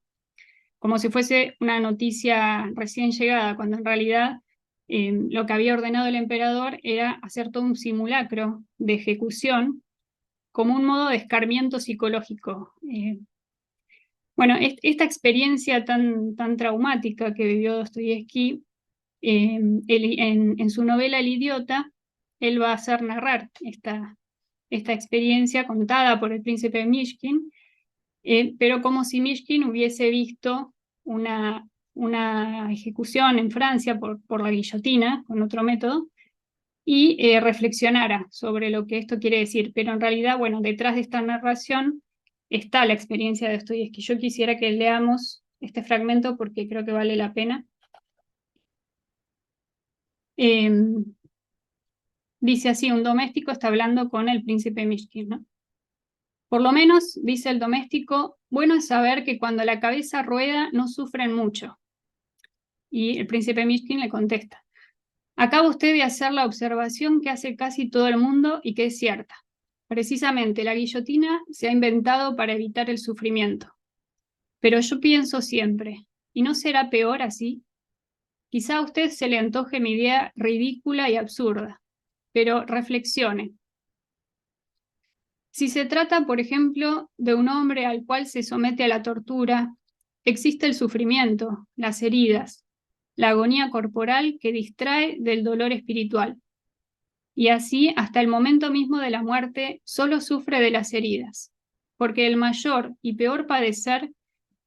como si fuese una noticia recién llegada, cuando en realidad lo que había ordenado el emperador era hacer todo un simulacro de ejecución como un modo de escarmiento psicológico. Bueno, esta experiencia tan traumática que vivió Dostoyevski, en su novela El idiota, él va a hacer narrar esta experiencia contada por el príncipe Mishkin, pero como si Mishkin hubiese visto una ejecución en Francia por la guillotina, con otro método, y reflexionara sobre lo que esto quiere decir. Pero en realidad, bueno, detrás de esta narración está la experiencia de Dostoyevski. Yo quisiera que leamos este fragmento porque creo que vale la pena. Dice así, un doméstico está hablando con el príncipe Mishkin, ¿no? Por lo menos, dice el doméstico, bueno es saber que cuando la cabeza rueda no sufren mucho. Y el príncipe Mishkin le contesta, acaba usted de hacer la observación que hace casi todo el mundo y que es cierta. Precisamente la guillotina se ha inventado para evitar el sufrimiento. Pero yo pienso siempre, ¿y no será peor así? Quizá a usted se le antoje mi idea ridícula y absurda, pero reflexione. Si se trata, por ejemplo, de un hombre al cual se somete a la tortura, existe el sufrimiento, las heridas, la agonía corporal que distrae del dolor espiritual. Y así, hasta el momento mismo de la muerte, solo sufre de las heridas, porque el mayor y peor padecer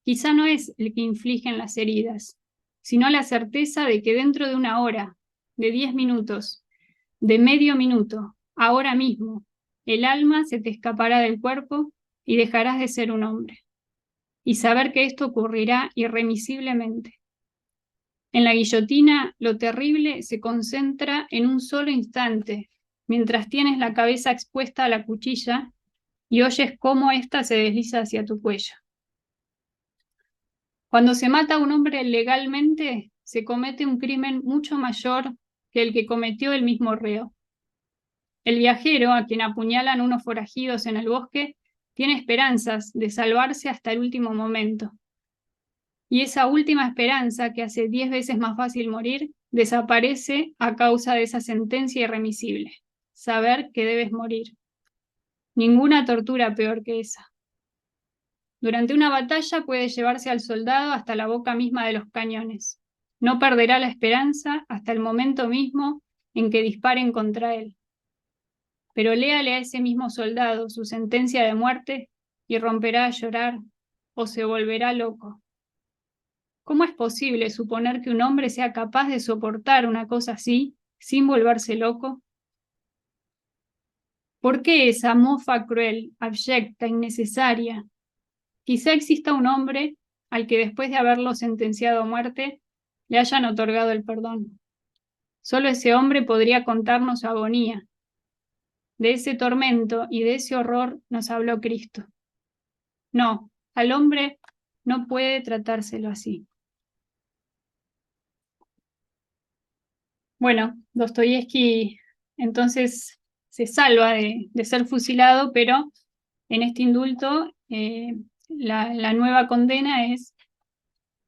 quizá no es el que infligen las heridas, sino la certeza de que dentro de 1 hora, de 10 minutos, de medio minuto, ahora mismo, el alma se te escapará del cuerpo y dejarás de ser un hombre. Y saber que esto ocurrirá irremisiblemente. En la guillotina, lo terrible se concentra en un solo instante, mientras tienes la cabeza expuesta a la cuchilla y oyes cómo ésta se desliza hacia tu cuello. Cuando se mata a un hombre legalmente, se comete un crimen mucho mayor que el que cometió el mismo reo. El viajero, a quien apuñalan unos forajidos en el bosque, tiene esperanzas de salvarse hasta el último momento. Y esa última esperanza, que hace 10 veces más fácil morir, desaparece a causa de esa sentencia irremisible: saber que debes morir. Ninguna tortura peor que esa. Durante una batalla puede llevarse al soldado hasta la boca misma de los cañones. No perderá la esperanza hasta el momento mismo en que disparen contra él. Pero léale a ese mismo soldado su sentencia de muerte y romperá a llorar o se volverá loco. ¿Cómo es posible suponer que un hombre sea capaz de soportar una cosa así sin volverse loco? ¿Por qué esa mofa cruel, abyecta, innecesaria? Quizá exista un hombre al que después de haberlo sentenciado a muerte, le hayan otorgado el perdón. Solo ese hombre podría contarnos su agonía. De ese tormento y de ese horror nos habló Cristo. No, al hombre no puede tratárselo así. Bueno, Dostoyevski entonces se salva de ser fusilado, pero en este indulto la nueva condena es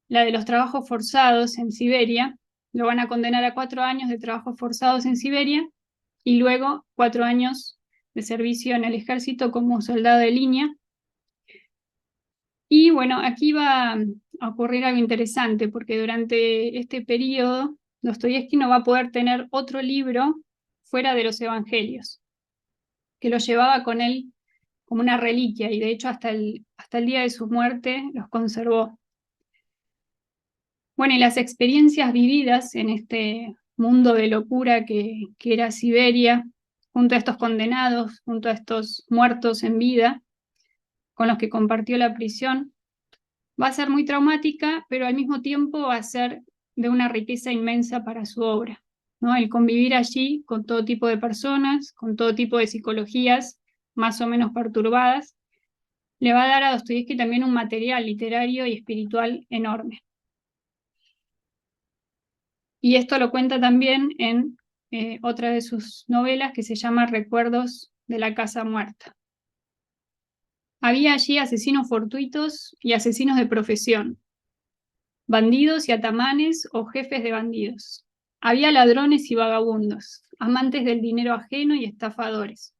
la de los trabajos forzados en Siberia. Lo van a condenar a 4 años de trabajos forzados en Siberia y luego 4 años de servicio en el ejército como soldado de línea. Y bueno, aquí va a ocurrir algo interesante, porque durante este periodo Dostoyevski no va a poder tener otro libro fuera de los evangelios, que lo llevaba con él como una reliquia, y de hecho hasta el día de su muerte los conservó. Bueno, y las experiencias vividas en este mundo de locura que era Siberia, junto a estos condenados, junto a estos muertos en vida, con los que compartió la prisión, va a ser muy traumática, pero al mismo tiempo va a ser de una riqueza inmensa para su obra, ¿no? El convivir allí con todo tipo de personas, con todo tipo de psicologías más o menos perturbadas, le va a dar a Dostoyevski también un material literario y espiritual enorme. Y esto lo cuenta también en otra de sus novelas que se llama Recuerdos de la Casa Muerta. Había allí asesinos fortuitos y asesinos de profesión, bandidos y atamanes o jefes de bandidos. Había ladrones y vagabundos, amantes del dinero ajeno y estafadores.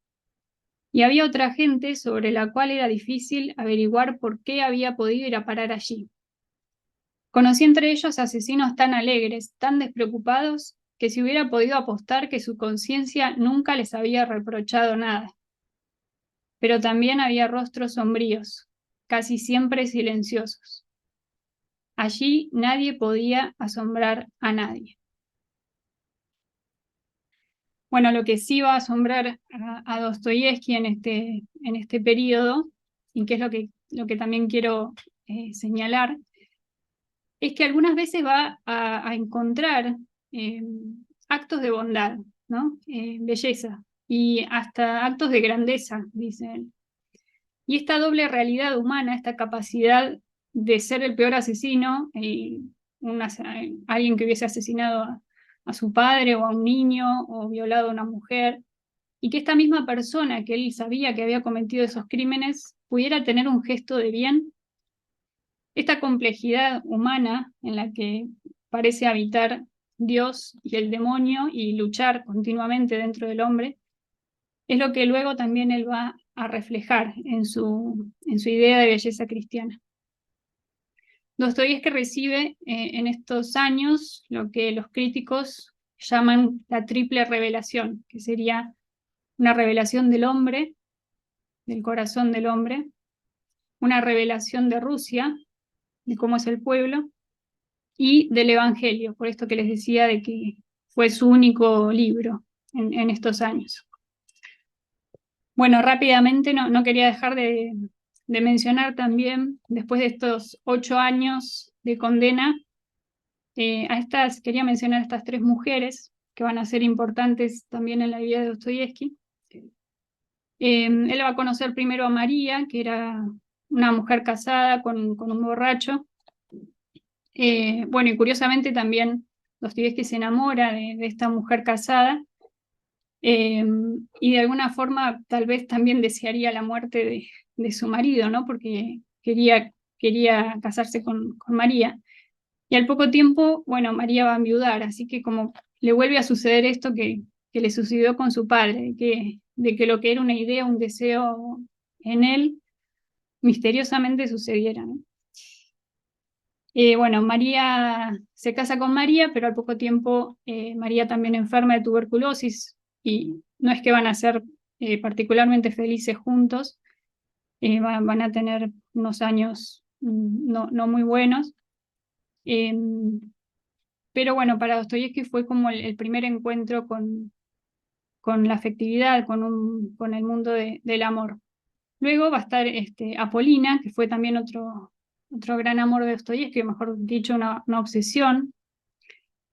Y había otra gente sobre la cual era difícil averiguar por qué había podido ir a parar allí. Conocí entre ellos asesinos tan alegres, tan despreocupados, que si hubiera podido apostar que su conciencia nunca les había reprochado nada. Pero también había rostros sombríos, casi siempre silenciosos. Allí nadie podía asombrar a nadie. Bueno, lo que sí va a asombrar a Dostoyevski en este periodo, y que es lo que también quiero señalar, es que algunas veces va a encontrar actos de bondad, ¿no? Belleza, y hasta actos de grandeza, dice él. Y esta doble realidad humana, esta capacidad de ser el peor asesino, alguien que hubiese asesinado a su padre o a un niño o violado a una mujer, y que esta misma persona que él sabía que había cometido esos crímenes pudiera tener un gesto de bien. Esta complejidad humana en la que parece habitar Dios y el demonio y luchar continuamente dentro del hombre, es lo que luego también él va a reflejar en su idea de belleza cristiana. Dostoyevski recibe en estos años lo que los críticos llaman la triple revelación, que sería una revelación del hombre, del corazón del hombre, una revelación de Rusia, de cómo es el pueblo, y del Evangelio, por esto que les decía de que fue su único libro en estos años. Bueno, rápidamente no quería dejar de mencionar también, después de estos 8 años de condena, quería mencionar a estas 3 mujeres que van a ser importantes también en la vida de Dostoyevski. Él va a conocer primero a María, que era una mujer casada con un borracho. Bueno, y curiosamente también Dostoyevski se enamora de esta mujer casada, y de alguna forma tal vez también desearía la muerte de su marido, ¿no? Porque quería casarse con María. Y al poco tiempo, bueno, María va a enviudar, así que como le vuelve a suceder esto que le sucedió con su padre, de que lo que era una idea, un deseo en él, misteriosamente sucediera, ¿no? Bueno, María se casa con María, pero al poco tiempo María también enferma de tuberculosis y no es que van a ser particularmente felices juntos, van a tener unos años no muy buenos. Pero bueno, para Dostoyevsky fue como el primer encuentro con la afectividad, con el mundo del amor. Luego va a estar Apolina, que fue también otro gran amor de Dostoyevsky, mejor dicho, una obsesión.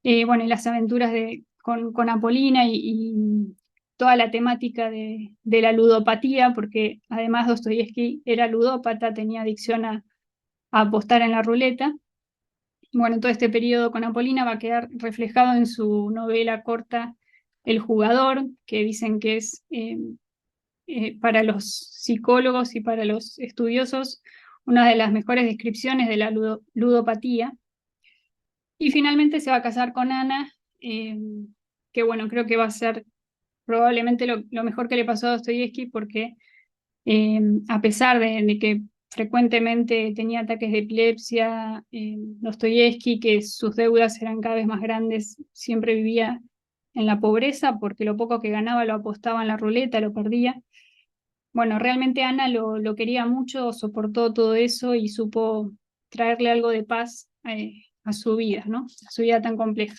Bueno, y las aventuras con Apolina y toda la temática de la ludopatía, porque además Dostoyevsky era ludópata, tenía adicción a apostar en la ruleta. Bueno, todo este periodo con Apolina va a quedar reflejado en su novela corta El jugador, que dicen que es para los psicólogos y para los estudiosos una de las mejores descripciones de la ludopatía. Y finalmente se va a casar con Ana, que bueno, creo que va a ser probablemente lo mejor que le pasó a Dostoyevsky, porque a pesar de que frecuentemente tenía ataques de epilepsia, Dostoyevsky, que sus deudas eran cada vez más grandes, siempre vivía en la pobreza porque lo poco que ganaba lo apostaba en la ruleta, lo perdía. Bueno, realmente Ana lo quería mucho, soportó todo eso y supo traerle algo de paz a su vida, ¿no? A su vida tan compleja.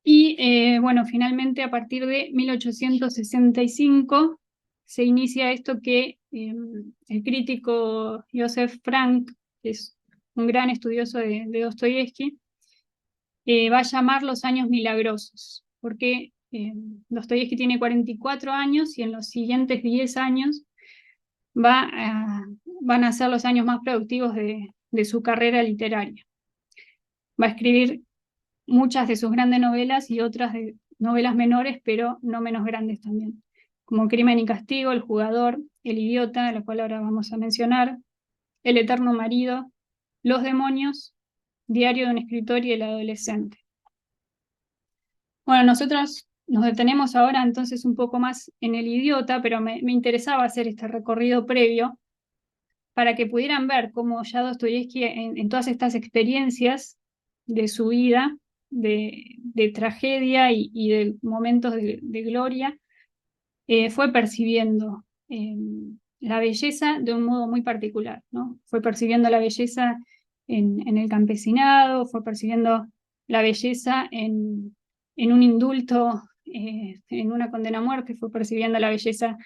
Y bueno, finalmente a partir de 1865 se inicia esto que el crítico Joseph Frank, que es un gran estudioso de Dostoyevsky, va a llamar los años milagrosos, porque Dostoyevsky tiene 44 años y en los siguientes 10 años van a ser los años más productivos de su carrera literaria. Va a escribir muchas de sus grandes novelas y otras de novelas menores, pero no menos grandes también, como Crimen y Castigo, El jugador, El idiota, la cual ahora vamos a mencionar, El eterno marido, Los demonios, Diario de un escritor y El adolescente. Bueno, nosotros nos detenemos ahora entonces un poco más en El idiota, pero me interesaba hacer este recorrido previo para que pudieran ver cómo ya Dostoyevsky en todas estas experiencias de su vida, de tragedia y de momentos de gloria, fue percibiendo la belleza de un modo muy particular, ¿no? Fue percibiendo la belleza en el campesinado, fue percibiendo la belleza en un indulto, en una condena a muerte, fue percibiendo la belleza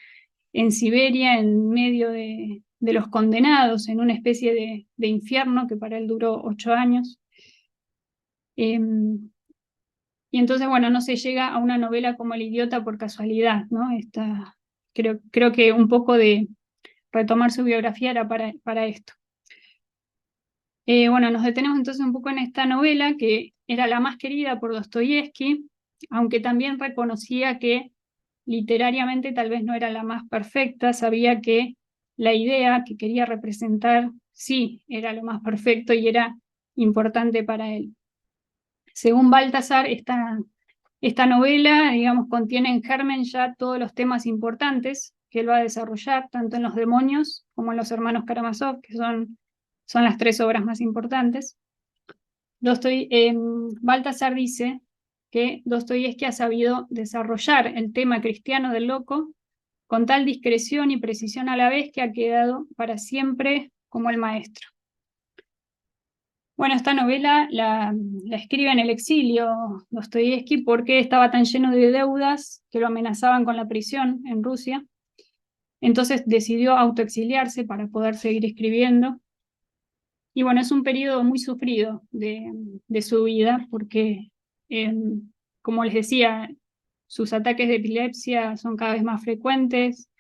en Siberia, en medio de los condenados, en una especie de infierno que para él duró 8 años. Y entonces, bueno, no se llega a una novela como El idiota por casualidad, ¿no? Creo que un poco de retomar su biografía era para esto. Bueno, nos detenemos entonces un poco en esta novela, que era la más querida por Dostoyevsky, aunque también reconocía que literariamente tal vez no era la más perfecta, sabía que la idea que quería representar sí era lo más perfecto y era importante para él. Según Baltasar, esta novela, digamos, contiene en germen ya todos los temas importantes que él va a desarrollar, tanto en Los demonios como en Los hermanos Karamazov, que son las 3 obras más importantes. Baltasar dice que Dostoyevsky ha sabido desarrollar el tema cristiano del loco con tal discreción y precisión a la vez que ha quedado para siempre como el maestro. Bueno, esta novela la escribe en el exilio Dostoyevsky porque estaba tan lleno de deudas que lo amenazaban con la prisión en Rusia. Entonces decidió autoexiliarse para poder seguir escribiendo. Y bueno, es un periodo muy sufrido de su vida porque, como les decía, sus ataques de epilepsia son cada vez más frecuentes,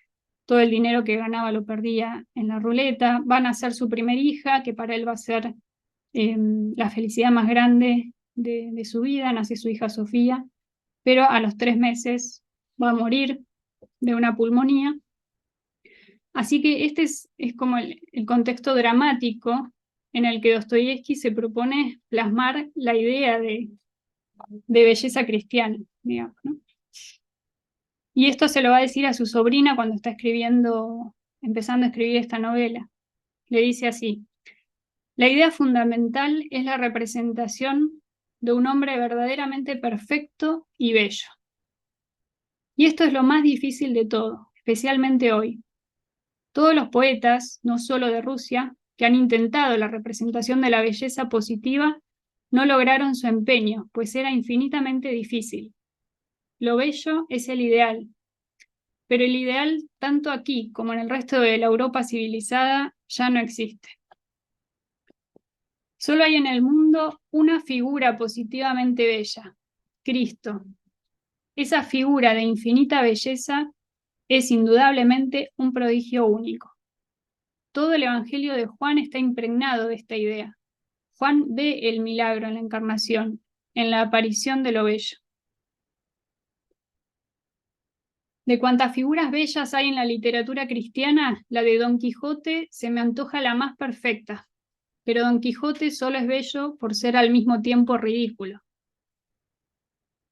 todo el dinero que ganaba lo perdía en la ruleta, va a nacer su primer hija, que para él va a ser la felicidad más grande de su vida, nace su hija Sofía, pero a los 3 meses va a morir de una pulmonía. Así que este es como el contexto dramático en el que Dostoyevsky se propone plasmar la idea de belleza cristiana, digamos, ¿no? Y esto se lo va a decir a su sobrina cuando está empezando a escribir esta novela. Le dice así: la idea fundamental es la representación de un hombre verdaderamente perfecto y bello. Y esto es lo más difícil de todo, especialmente hoy. Todos los poetas, no solo de Rusia, que han intentado la representación de la belleza positiva, no lograron su empeño, pues era infinitamente difícil. Lo bello es el ideal, pero el ideal, tanto aquí como en el resto de la Europa civilizada, ya no existe. Solo hay en el mundo una figura positivamente bella, Cristo. Esa figura de infinita belleza es indudablemente un prodigio único. Todo el Evangelio de Juan está impregnado de esta idea. Juan ve el milagro en la encarnación, en la aparición de lo bello. De cuantas figuras bellas hay en la literatura cristiana, la de Don Quijote se me antoja la más perfecta, pero Don Quijote solo es bello por ser al mismo tiempo ridículo.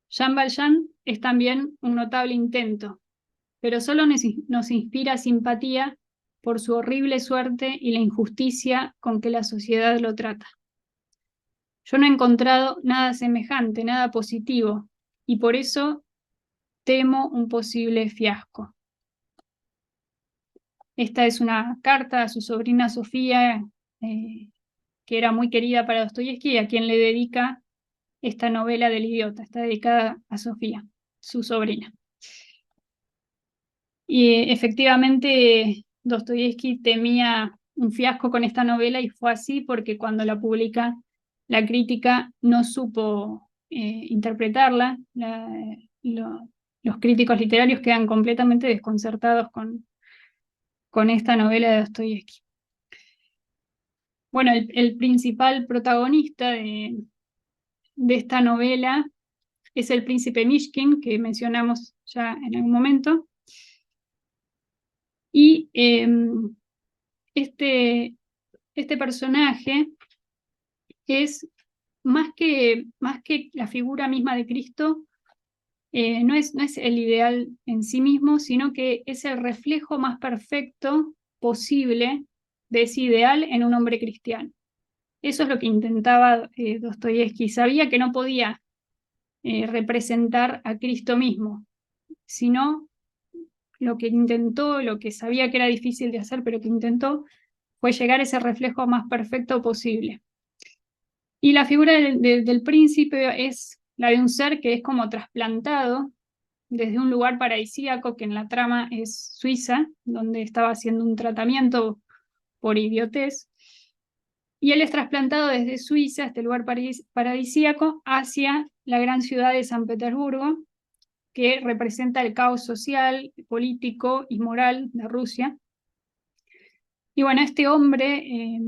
Jean Valjean es también un notable intento, pero solo nos inspira simpatía por su horrible suerte y la injusticia con que la sociedad lo trata. Yo no he encontrado nada semejante, nada positivo, y por eso temo un posible fiasco. Esta es una carta a su sobrina Sofía, que era muy querida para Dostoyevski, a quien le dedica esta novela del idiota. Está dedicada a Sofía, su sobrina. Y efectivamente Dostoyevski temía un fiasco con esta novela y fue así porque cuando la publica la crítica no supo interpretarla. Los críticos literarios quedan completamente desconcertados con esta novela de Dostoyevski. Bueno, el principal protagonista de esta novela es el príncipe Mishkin, que mencionamos ya en algún momento. Y este personaje es más que la figura misma de Cristo, no es el ideal en sí mismo, sino que es el reflejo más perfecto posible de ese ideal en un hombre cristiano. Eso es lo que intentaba Dostoyevski. Sabía que no podía representar a Cristo mismo, sino lo que intentó, lo que sabía que era difícil de hacer, pero que intentó, fue llegar a ese reflejo más perfecto posible. Y la figura del príncipe es la de un ser que es como trasplantado desde un lugar paradisíaco que en la trama es Suiza, donde estaba haciendo un tratamiento por idiotez, y él es trasplantado desde Suiza, este lugar paradisíaco, hacia la gran ciudad de San Petersburgo, que representa el caos social, político y moral de Rusia. Y bueno, este hombre,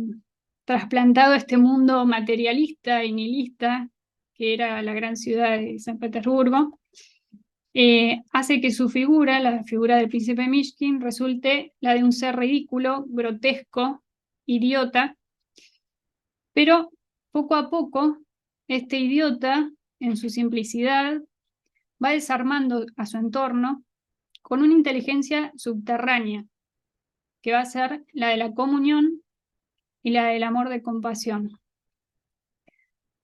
trasplantado a este mundo materialista y nihilista, que era la gran ciudad de San Petersburgo, hace que su figura, la figura del príncipe Mishkin, resulte la de un ser ridículo, grotesco, idiota, pero poco a poco este idiota, en su simplicidad, va desarmando a su entorno con una inteligencia subterránea, que va a ser la de la comunión y la del amor de compasión.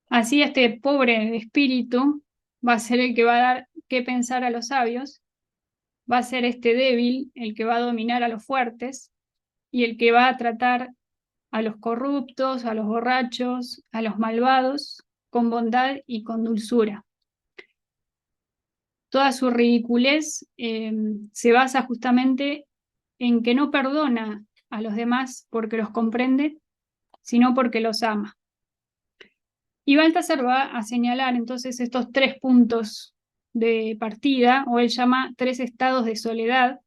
Así este pobre espíritu va a ser el que va a dar qué pensar a los sabios, va a ser este débil el que va a dominar a los fuertes y el que va a tratar a los corruptos, a los borrachos, a los malvados, con bondad y con dulzura. Toda su ridiculez se basa justamente en que no perdona a los demás porque los comprende, sino porque los ama. Y Baltasar va a señalar entonces estos 3 puntos de partida, o él llama 3 estados de soledad,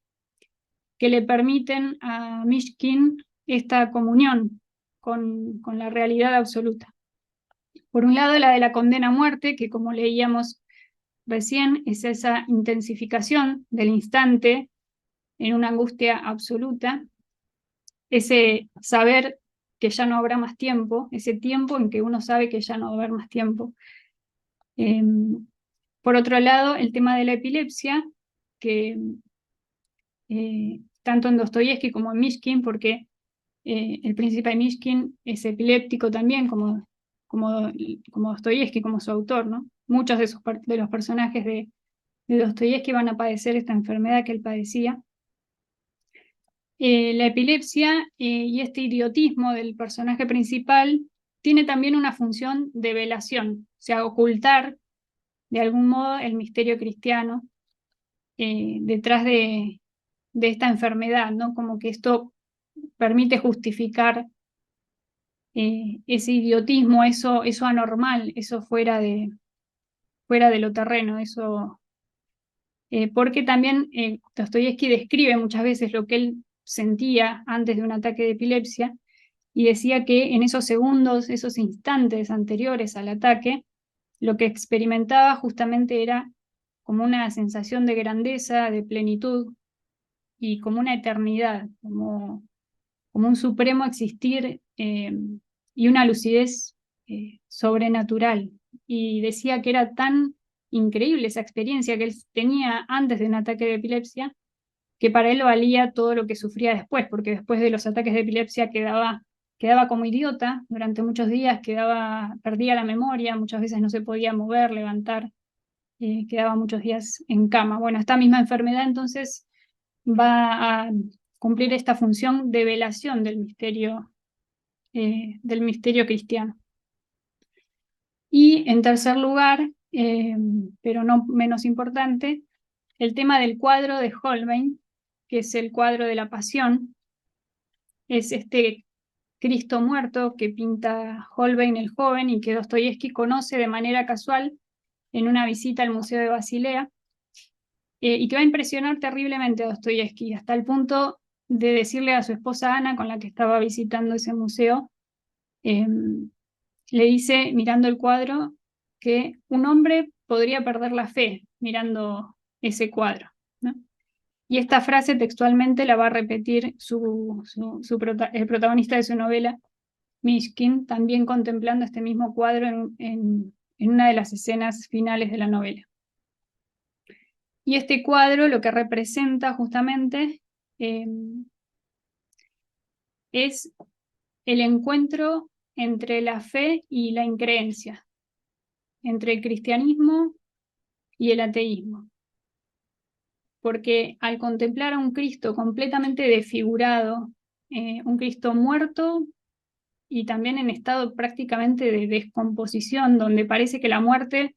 que le permiten a Mishkin esta comunión con la realidad absoluta. Por un lado, la de la condena a muerte, que como leíamos recién, es esa intensificación del instante en una angustia absoluta, ese saber que ya no habrá más tiempo, ese tiempo en que uno sabe que ya no va a haber más tiempo. Por otro lado, el tema de la epilepsia, que tanto en Dostoyevski como en Mishkin, porque el príncipe Mishkin es epiléptico también, como Dostoyevski, como su autor, ¿no? Muchos de los personajes de Dostoyevski van a padecer esta enfermedad que él padecía. La epilepsia y este idiotismo del personaje principal tiene también una función de velación, o sea, ocultar de algún modo el misterio cristiano detrás de esta enfermedad, ¿no? Como que esto permite justificar ese idiotismo, eso anormal, eso fuera de lo terreno, eso porque también Dostoyevski describe muchas veces lo que él sentía antes de un ataque de epilepsia y decía que en esos segundos, esos instantes anteriores al ataque, lo que experimentaba justamente era como una sensación de grandeza, de plenitud y como una eternidad, como un supremo existir y una lucidez sobrenatural. Y decía que era tan increíble esa experiencia que él tenía antes de un ataque de epilepsia, que para él valía todo lo que sufría después, porque después de los ataques de epilepsia quedaba como idiota durante muchos días, perdía la memoria, muchas veces no se podía mover, levantar, quedaba muchos días en cama. Bueno, esta misma enfermedad entonces va a cumplir esta función de velación del misterio cristiano. Y en tercer lugar, pero no menos importante, el tema del cuadro de Holbein, que es el cuadro de la Pasión, es este Cristo muerto que pinta Holbein el joven y que Dostoyevski conoce de manera casual en una visita al Museo de Basilea, y que va a impresionar terriblemente a Dostoyevski, hasta el punto de decirle a su esposa Ana, con la que estaba visitando ese museo, le dice, mirando el cuadro, que un hombre podría perder la fe mirando ese cuadro, ¿no? Y esta frase textualmente la va a repetir el protagonista de su novela, Mishkin, también contemplando este mismo cuadro en una de las escenas finales de la novela. Y este cuadro lo que representa justamente es el encuentro entre la fe y la increencia, entre el cristianismo y el ateísmo. Porque al contemplar a un Cristo completamente desfigurado, un Cristo muerto y también en estado prácticamente de descomposición, donde parece que la muerte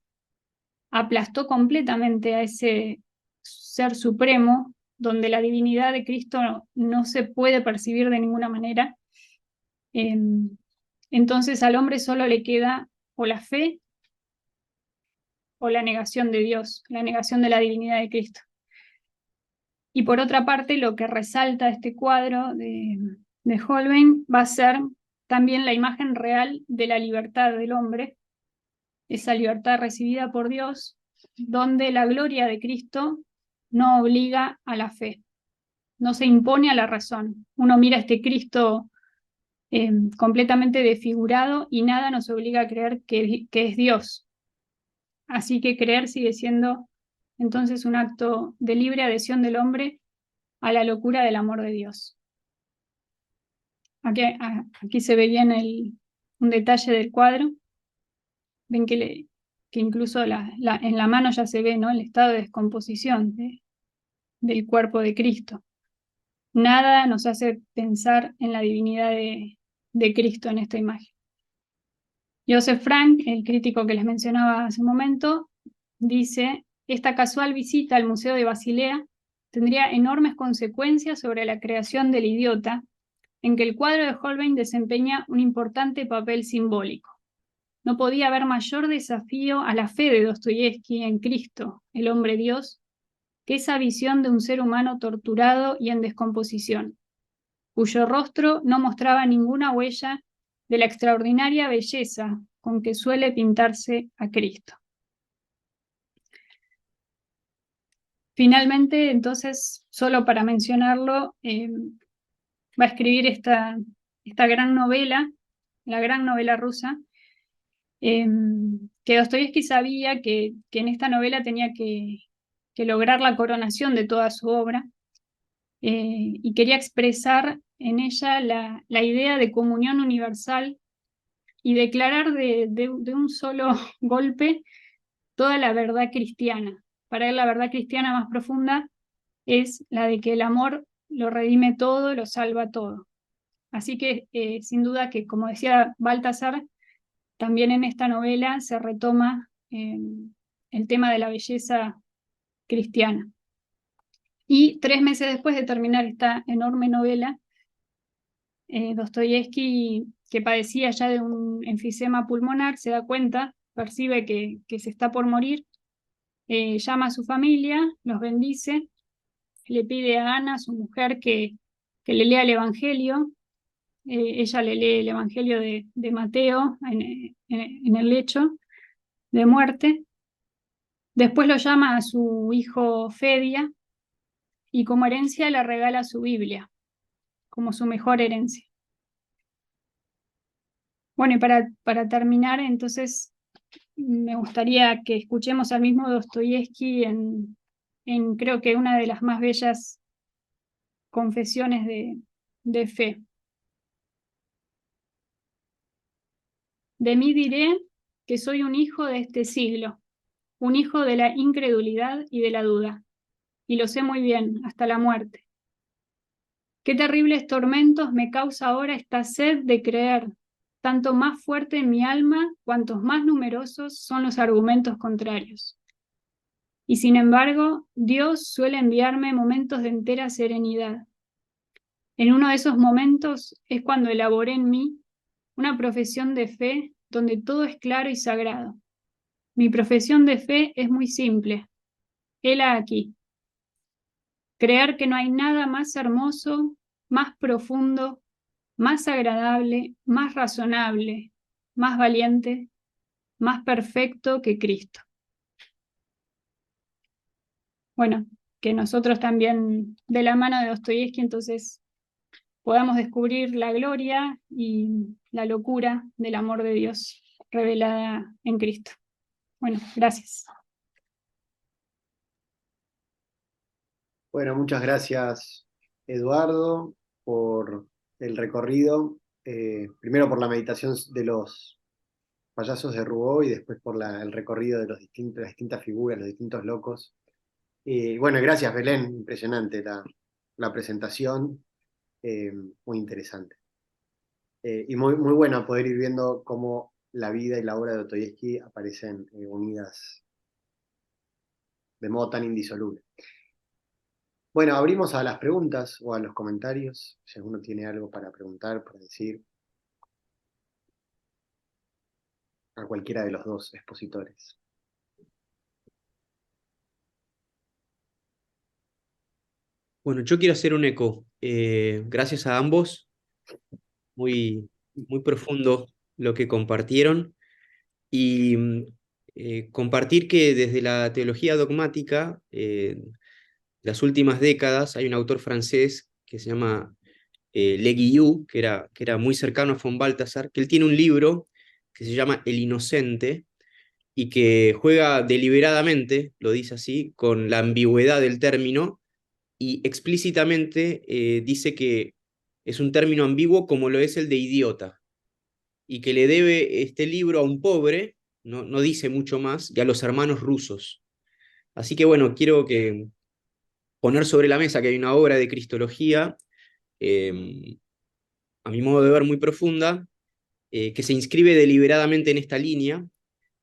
aplastó completamente a ese ser supremo, donde la divinidad de Cristo no se puede percibir de ninguna manera, entonces al hombre solo le queda o la fe o la negación de Dios, la negación de la divinidad de Cristo. Y por otra parte, lo que resalta este cuadro de Holbein va a ser también la imagen real de la libertad del hombre, esa libertad recibida por Dios, donde la gloria de Cristo no obliga a la fe, no se impone a la razón. Uno mira a este Cristo completamente desfigurado y nada nos obliga a creer que es Dios. Así que creer sigue siendo entonces un acto de libre adhesión del hombre a la locura del amor de Dios. Aquí se ve bien un detalle del cuadro. Ven que incluso en la mano ya se ve, ¿no?, el estado de descomposición del cuerpo de Cristo. Nada nos hace pensar en la divinidad de Cristo en esta imagen. Joseph Frank, el crítico que les mencionaba hace un momento, dice: esta casual visita al Museo de Basilea tendría enormes consecuencias sobre la creación del idiota, en que el cuadro de Holbein desempeña un importante papel simbólico. No podía haber mayor desafío a la fe de Dostoyevski en Cristo, el hombre Dios, que esa visión de un ser humano torturado y en descomposición, cuyo rostro no mostraba ninguna huella de la extraordinaria belleza con que suele pintarse a Cristo. Finalmente, entonces, solo para mencionarlo, va a escribir esta gran novela, la gran novela rusa, que Dostoyevski sabía que en esta novela tenía que lograr la coronación de toda su obra, y quería expresar en ella la idea de comunión universal y declarar de un solo golpe toda la verdad cristiana. Para él la verdad cristiana más profunda es la de que el amor lo redime todo, lo salva todo. Así que sin duda que, como decía Baltasar, también en esta novela se retoma el tema de la belleza cristiana. Y 3 meses después de terminar esta enorme novela, Dostoyevsky, que padecía ya de un enfisema pulmonar, se da cuenta, percibe que se está por morir, llama a su familia, los bendice, le pide a Ana, su mujer, que le lea el Evangelio. Ella le lee el Evangelio de Mateo en el lecho de muerte. Después lo llama a su hijo Fedia y como herencia le regala su Biblia, como su mejor herencia. Bueno, y para terminar, entonces, me gustaría que escuchemos al mismo Dostoyevsky en creo que una de las más bellas confesiones de fe. De mí diré que soy un hijo de este siglo, un hijo de la incredulidad y de la duda, y lo sé muy bien, hasta la muerte. Qué terribles tormentos me causa ahora esta sed de creer, tanto más fuerte en mi alma cuantos más numerosos son los argumentos contrarios. Y sin embargo, Dios suele enviarme momentos de entera serenidad. En uno de esos momentos es cuando elaboré en mí una profesión de fe donde todo es claro y sagrado. Mi profesión de fe es muy simple. Hela aquí. Creer que no hay nada más hermoso, más profundo, más agradable, más razonable, más valiente, más perfecto que Cristo. Bueno, que nosotros también, de la mano de Dostoyevsky, entonces podamos descubrir la gloria y la locura del amor de Dios revelada en Cristo. Bueno, gracias. Bueno, muchas gracias, Eduardo, por el recorrido. Primero por la meditación de los payasos de Rouault y después por el recorrido de las distintas figuras, los distintos locos. Bueno, gracias, Belén. Impresionante la presentación. Muy interesante. Y muy bueno poder ir viendo cómo la vida y la obra de Dostoyevsky aparecen unidas de modo tan indisoluble. Bueno, abrimos a las preguntas o a los comentarios, si alguno tiene algo para preguntar, para decir, a cualquiera de los dos expositores. Bueno, yo quiero hacer un eco. Gracias a ambos, muy, muy profundo lo que compartieron. Y compartir que desde la teología dogmática, las últimas décadas, hay un autor francés que se llama Le Guillou, que era muy cercano a von Balthasar, que él tiene un libro que se llama El Inocente y que juega deliberadamente, lo dice así, con la ambigüedad del término y explícitamente dice que es un término ambiguo como lo es el de idiota y que le debe este libro a un pobre, no dice mucho más, y a los hermanos rusos. Así que bueno, quiero poner sobre la mesa que hay una obra de cristología, a mi modo de ver muy profunda, que se inscribe deliberadamente en esta línea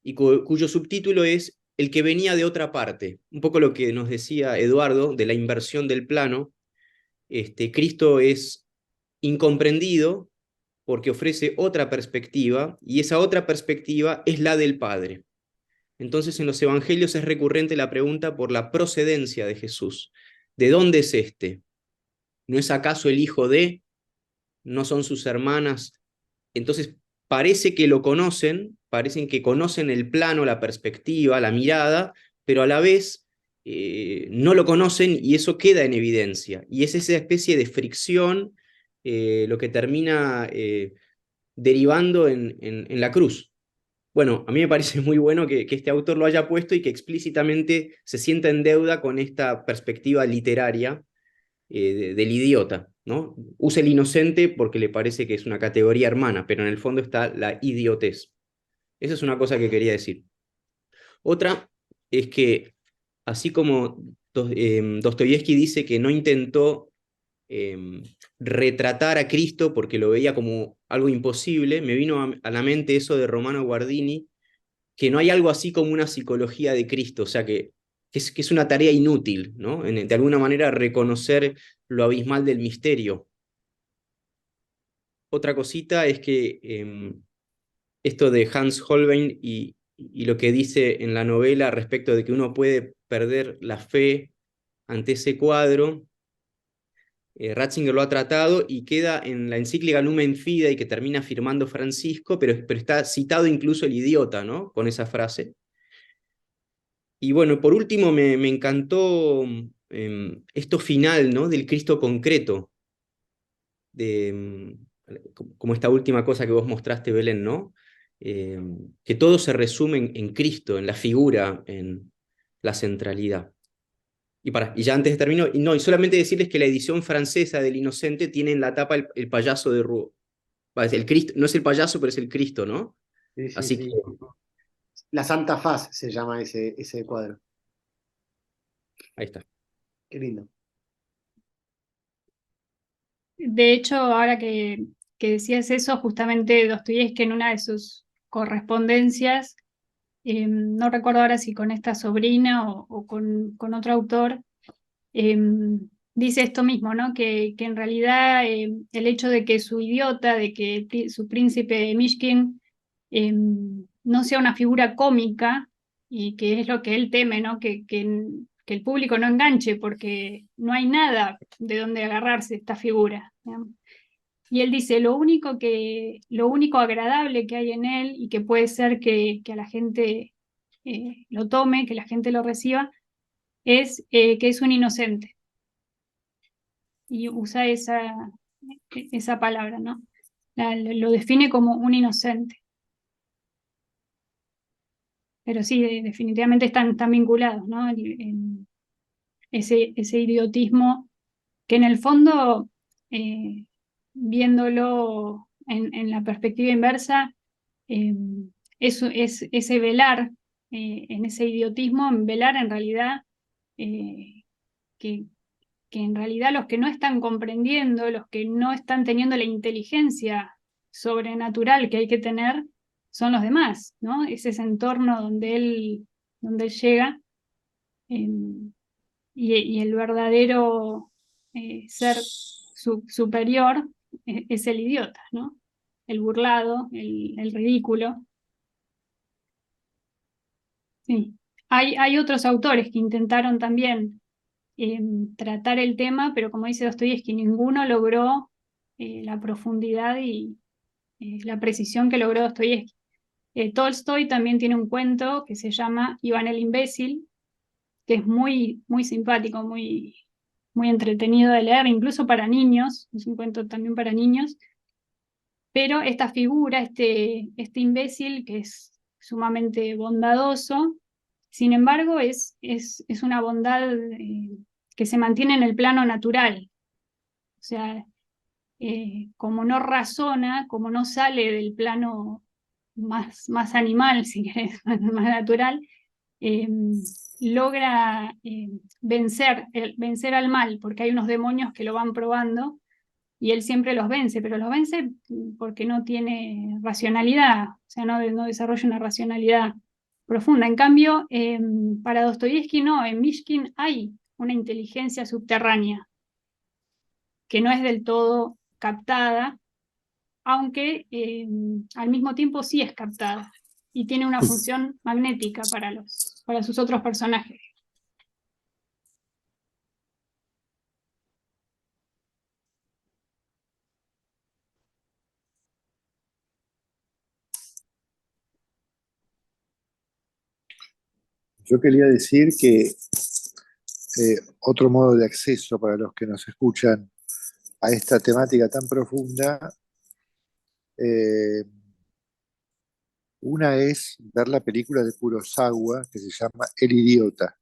y cuyo subtítulo es El que venía de otra parte. Un poco lo que nos decía Eduardo de la inversión del plano. Cristo es incomprendido porque ofrece otra perspectiva y esa otra perspectiva es la del Padre. Entonces en los evangelios es recurrente la pregunta por la procedencia de Jesús. ¿De dónde es este? ¿No es acaso el hijo de? ¿No son sus hermanas? Entonces parece que lo conocen, parecen que conocen el plano, la perspectiva, la mirada, pero a la vez no lo conocen y eso queda en evidencia. Y es esa especie de fricción lo que termina derivando en la cruz. Bueno, a mí me parece muy bueno que este autor lo haya puesto y que explícitamente se sienta en deuda con esta perspectiva literaria del idiota, ¿no? Usa el inocente porque le parece que es una categoría hermana, pero en el fondo está la idiotez. Esa es una cosa que quería decir. Otra es que, así como Dostoyevsky dice que no intentó retratar a Cristo porque lo veía como algo imposible, me vino a la mente eso de Romano Guardini, que no hay algo así como una psicología de Cristo, o sea que es una tarea inútil, ¿no? De alguna manera reconocer lo abismal del misterio. Otra cosita es que esto de Hans Holbein y lo que dice en la novela respecto de que uno puede perder la fe ante ese cuadro, Ratzinger lo ha tratado y queda en la encíclica Lumen Fidei que termina firmando Francisco, pero está citado incluso el idiota, ¿no? Con esa frase. Y bueno, por último me encantó esto final, ¿no? Del Cristo concreto, de, como esta última cosa que vos mostraste, Belén, ¿no? Que todo se resume en Cristo, en la figura, en la centralidad. Y ya antes de terminar, y solamente decirles que la edición francesa del Inocente tiene en la tapa el payaso de Rouault. El Cristo, no es el payaso, pero es el Cristo, ¿no? Sí, sí, Así que sí. La Santa Faz se llama ese cuadro. ahí está. Qué lindo. De hecho, ahora que decías eso, justamente Dostoyevski en una de sus correspondencias, no recuerdo ahora si con esta sobrina o con otro autor, eh, dice esto mismo, ¿no? Que en realidad el hecho de que su idiota, de que su príncipe Mishkin no sea una figura cómica, y que es lo que él teme, ¿no? Que el público no enganche, porque no hay nada de donde agarrarse esta figura, ¿no? Y él dice, lo único agradable que hay en él y que puede ser que a la gente lo tome, que la gente lo reciba, es que es un inocente. Y usa esa palabra, ¿no? Lo define como un inocente. Pero sí, definitivamente están vinculados, ¿no? Ese idiotismo que en el fondo, eh, viéndolo en la perspectiva inversa, eh, es ese velar, en ese idiotismo, en velar en realidad, eh, que, que en realidad los que no están comprendiendo, los que no están teniendo la inteligencia sobrenatural que hay que tener, son los demás, ¿no? Es ese entorno donde él llega, eh, y el verdadero ser superior es el idiota, ¿no? El burlado, el ridículo. Sí. Hay otros autores que intentaron también tratar el tema, pero como dice Dostoyevski, ninguno logró la profundidad y la precisión que logró Dostoyevski. Tolstoy también tiene un cuento que se llama Iván el imbécil, que es muy, muy simpático, muy entretenido de leer, incluso para niños, es un cuento también para niños, pero esta figura, este imbécil que es sumamente bondadoso, sin embargo es una bondad que se mantiene en el plano natural, o sea, como no razona, como no sale del plano más animal, si querés, más natural, eh, logra vencer al mal, porque hay unos demonios que lo van probando y él siempre los vence, pero los vence porque no tiene racionalidad, o sea, no desarrolla una racionalidad profunda. En cambio, para Dostoyevski no, en Mishkin hay una inteligencia subterránea que no es del todo captada, aunque al mismo tiempo sí es captada y tiene una función magnética para sus otros personajes. Yo quería decir que otro modo de acceso para los que nos escuchan a esta temática tan profunda, eh, una es ver la película de Kurosawa que se llama El Idiota,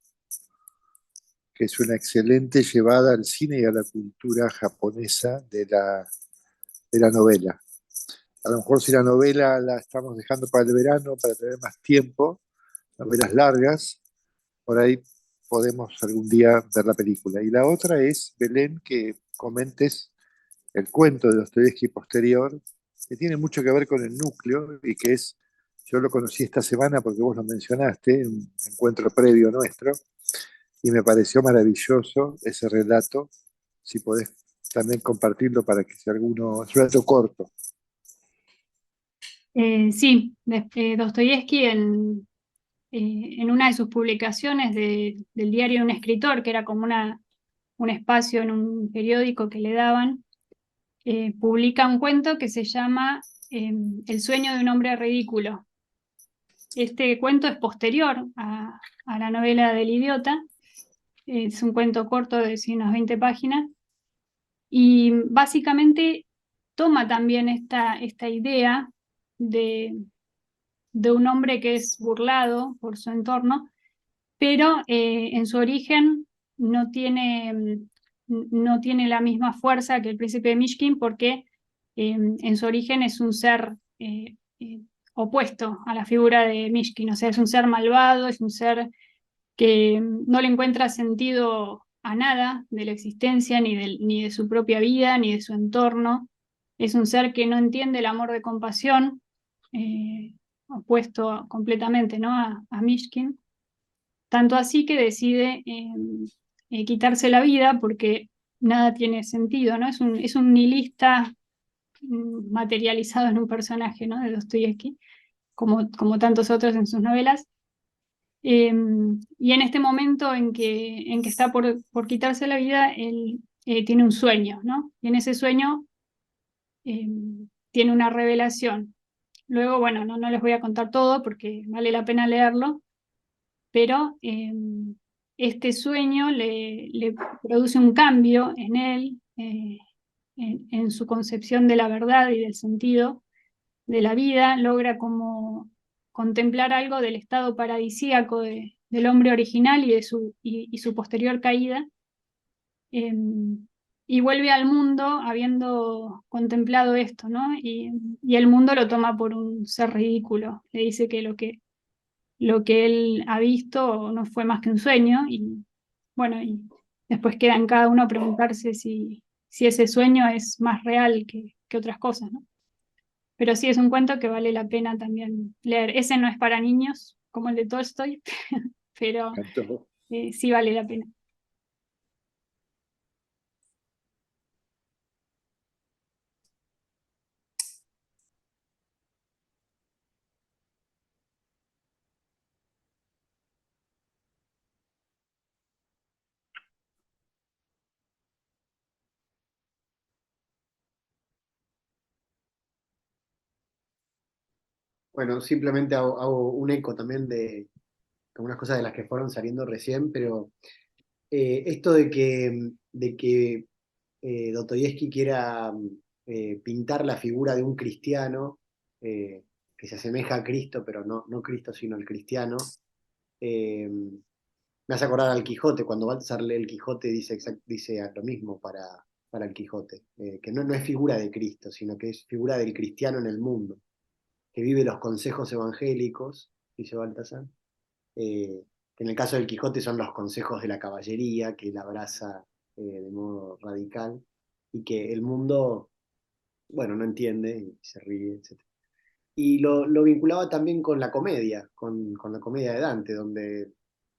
que es una excelente llevada al cine y a la cultura japonesa de la novela. A lo mejor si la novela la estamos dejando para el verano, para tener más tiempo, novelas largas, por ahí podemos algún día ver la película. Y la otra es Belén, que comentes el cuento de Dostoyevski posterior, que tiene mucho que ver con el núcleo y que es, yo lo conocí esta semana porque vos lo mencionaste, en un encuentro previo nuestro, y me pareció maravilloso ese relato, si podés también compartirlo para que si alguno, es un relato corto. Sí, Dostoyevski en una de sus publicaciones del diario de un escritor, que era como un espacio en un periódico que le daban, publica un cuento que se llama El sueño de un hombre ridículo. Este cuento es posterior a la novela del idiota, es un cuento corto de unas 20 páginas, y básicamente toma también esta idea de un hombre que es burlado por su entorno, pero en su origen no tiene, no tiene la misma fuerza que el príncipe de Mishkin, porque en su origen es un ser opuesto a la figura de Mishkin, o sea, es un ser malvado, es un ser que no le encuentra sentido a nada de la existencia, ni de su propia vida, ni de su entorno. Es un ser que no entiende el amor de compasión, opuesto completamente, ¿no? a Mishkin. Tanto así que decide quitarse la vida porque nada tiene sentido, ¿no? Es un nihilista materializado en un personaje, ¿no? De Dostoyevski, como tantos otros en sus novelas. Y en este momento en que está por quitarse la vida, él tiene un sueño, ¿no? Y en ese sueño tiene una revelación. Luego, bueno, no les voy a contar todo porque vale la pena leerlo, pero este sueño le produce un cambio en él, en su concepción de la verdad y del sentido de la vida, logra como contemplar algo del estado paradisíaco del hombre original y su posterior caída, eh, y vuelve al mundo habiendo contemplado esto, ¿no? Y el mundo lo toma por un ser ridículo, le dice que lo que él ha visto no fue más que un sueño, y bueno, y después queda en cada uno preguntarse si ese sueño es más real que otras cosas, ¿no? Pero sí es un cuento que vale la pena también leer. Ese no es para niños, como el de Tolstoy, pero Cantó. sí vale la pena. Bueno, simplemente hago un eco también de algunas cosas de las que fueron saliendo recién, pero esto de que Dostoyevsky quiera pintar la figura de un cristiano que se asemeja a Cristo, pero no Cristo, sino el cristiano, eh, me hace acordar al Quijote. Cuando Baltasar lee el Quijote dice lo mismo para el Quijote, que no es figura de Cristo, sino que es figura del cristiano en el mundo, que vive los consejos evangélicos, dice Baltasar, que en el caso del Quijote son los consejos de la caballería, que él abraza de modo radical, y que el mundo, bueno, no entiende y se ríe, etc. Y lo vinculaba también con la comedia, con la comedia de Dante, donde,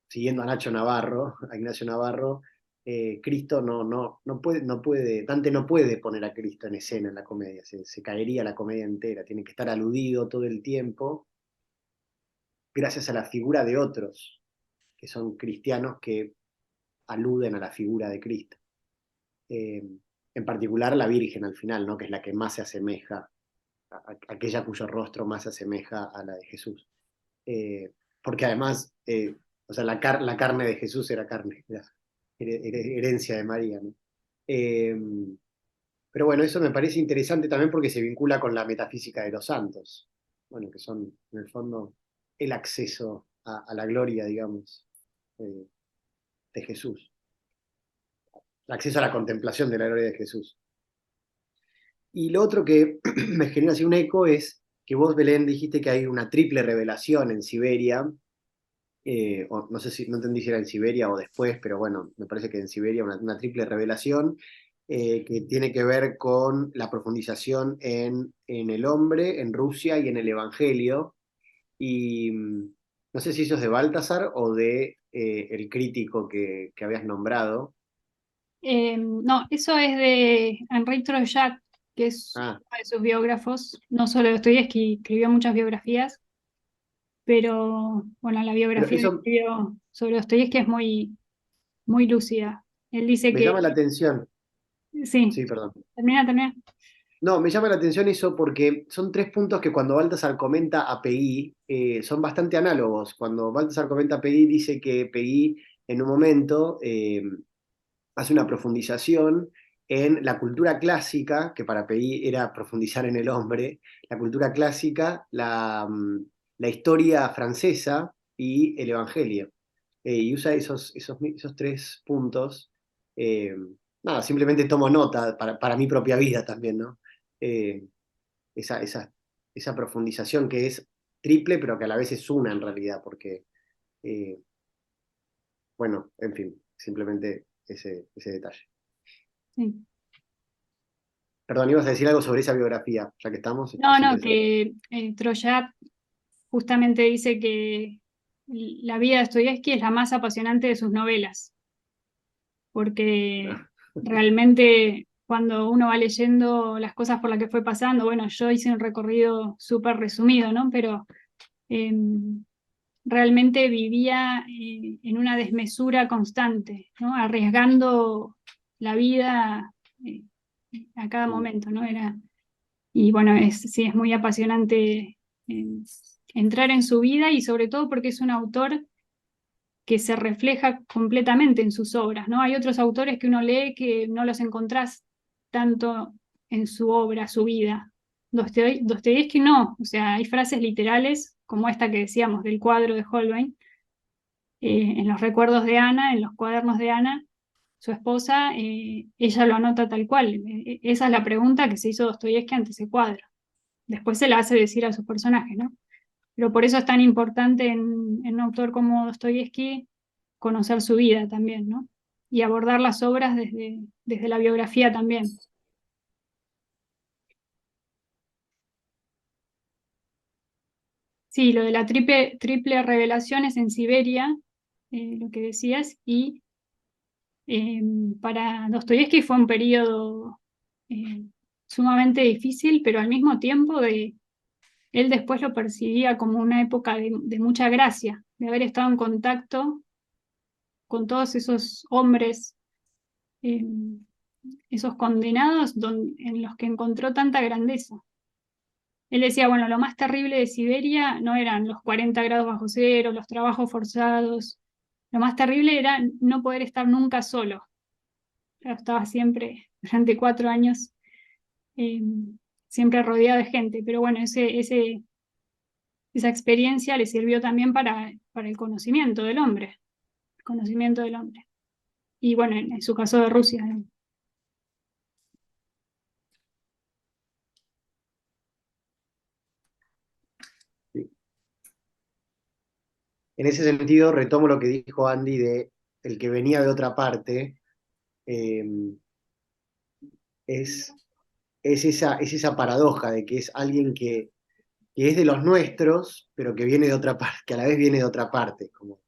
siguiendo a Nacho Navarro, a Ignacio Navarro, Cristo Dante no puede poner a Cristo en escena en la comedia, se caería la comedia entera, tiene que estar aludido todo el tiempo, gracias a la figura de otros, que son cristianos que aluden a la figura de Cristo. Eh, en particular la Virgen al final, ¿no? Que es la que más se asemeja, aquella cuyo rostro más se asemeja a la de Jesús. Porque además, o sea, la carne de Jesús era carne, era herencia de María, ¿no? Eh, pero bueno, eso me parece interesante también porque se vincula con la metafísica de los santos, bueno, que son en el fondo el acceso a la gloria, digamos, de Jesús, el acceso a la contemplación de la gloria de Jesús. Y lo otro que me genera así un eco es que vos, Belén, dijiste que hay una triple revelación en Siberia, o no sé si, no entendí si era en Siberia o después, pero bueno, me parece que en Siberia una triple revelación, que tiene que ver con la profundización en el hombre, en Rusia y en el Evangelio. Y no sé si eso es de Baltasar o de el crítico que habías nombrado. No, eso es de Henri Troyat, que es Ah, uno de sus biógrafos. No solo Dostoyevski, escribió muchas biografías, pero bueno, la pero biografía que eso escribió sobre Dostoyevski es muy, muy lúcida. Él dice me que, llama la atención. sí, Sí, perdón. termina. No, me llama la atención eso porque son tres puntos que cuando Baltasar comenta a PI son bastante análogos. Cuando Baltasar comenta a PI dice que PI en un momento hace una profundización en la cultura clásica, que para PI era profundizar en el hombre, la cultura clásica, la historia francesa y el Evangelio. Y usa esos tres puntos. eh, Nada, simplemente tomo nota para mi propia vida también, ¿no? Eh, esa, esa, esa profundización que es triple, pero que a la vez es una en realidad, porque, eh, bueno, en fin, simplemente ese detalle. Sí. Perdón, ibas a decir algo sobre esa biografía, ya que estamos, No, es no, interesante. que Troyat justamente dice que la vida de Dostoyevski es la más apasionante de sus novelas, porque realmente cuando uno va leyendo las cosas por las que fue pasando, bueno, yo hice un recorrido súper resumido, ¿no? Pero eh, realmente vivía en una desmesura constante, ¿no? Arriesgando la vida eh, a cada momento, ¿no? Y bueno, sí, es muy apasionante eh, entrar en su vida y sobre todo porque es un autor que se refleja completamente en sus obras, ¿no? Hay otros autores que uno lee que no los encontrás tanto en su obra, su vida. Dostoyevski no, o sea, hay frases literales como esta que decíamos del cuadro de Holbein, en los recuerdos de Ana, en los cuadernos de Ana, su esposa, ella lo anota tal cual. Esa es la pregunta que se hizo Dostoyevski ante ese cuadro. Después se la hace decir a sus personajes, ¿no? Pero por eso es tan importante en un autor como Dostoyevski conocer su vida también, ¿no? Y abordar las obras desde la biografía también. Sí, lo de la triple revelación es en Siberia, lo que decías, y eh, para Dostoyevski fue un periodo eh, sumamente difícil, pero al mismo tiempo él después lo percibía como una época de mucha gracia, de haber estado en contacto con todos esos hombres, eh, esos condenados en los que encontró tanta grandeza. Él decía, bueno, lo más terrible de Siberia no eran los 40 grados bajo cero, los trabajos forzados, lo más terrible era no poder estar nunca solo. Yo estaba siempre, durante 4 años, eh, siempre rodeado de gente, pero bueno, esa experiencia le sirvió también para el conocimiento del hombre, el conocimiento del hombre. Y bueno, en su caso de Rusia. Sí. En ese sentido, retomo lo que dijo Andy de el que venía de otra parte, eh, es, es esa paradoja de que es alguien que es de los nuestros, pero que viene de otra parte, que a la vez viene de otra parte, como,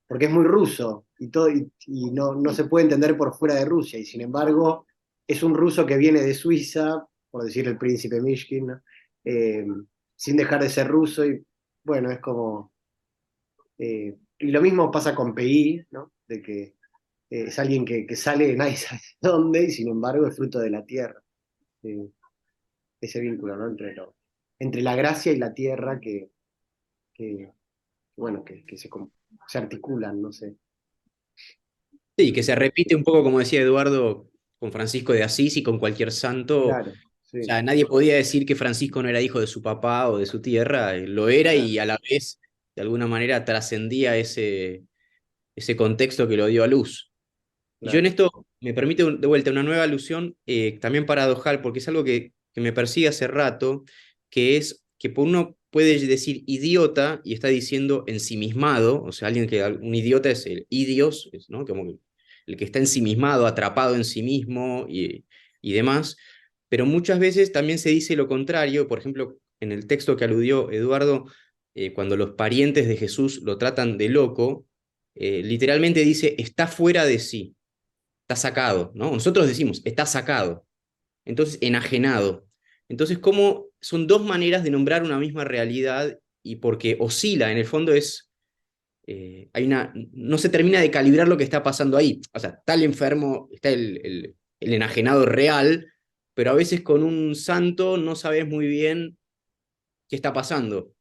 porque es muy ruso y, todo, y no se puede entender por fuera de Rusia, y sin embargo es un ruso que viene de Suiza, por decir el príncipe Mishkin, ¿no? Eh, sin dejar de ser ruso, y bueno, es como... y lo mismo pasa con PI, ¿no? De que es alguien que sale de nadie sabe dónde y sin embargo es fruto de la tierra. Eh, Ese vínculo, ¿no? Entre la gracia y la tierra que, bueno, que se articulan, no sé. Sí, que se repite un poco, como decía Eduardo, con Francisco de Asís y con cualquier santo. O Claro, sí, sea, nadie podía decir que Francisco no era hijo de su papá o de su tierra, lo era claro, y a la vez, de alguna manera, trascendía ese contexto que lo dio a luz. Y yo en claro. esto me permite de vuelta una nueva alusión, también paradojal, porque es algo que me persigue hace rato, que es que por uno puede decir idiota y está diciendo ensimismado, o sea, alguien que un idiota es el idios, ¿no? Como el que está ensimismado, atrapado en sí mismo y demás, pero muchas veces también se dice lo contrario. Por ejemplo, en el texto que aludió Eduardo, cuando los parientes de Jesús lo tratan de loco, literalmente dice, está fuera de sí, está sacado, ¿no? Nosotros decimos, está sacado, entonces enajenado. Entonces, ¿cómo son dos maneras de nombrar una misma realidad y porque oscila, en el fondo es, no se termina de calibrar lo que está pasando ahí. O sea, está el enfermo, está el enajenado real, pero a veces con un santo no sabes muy bien qué está pasando.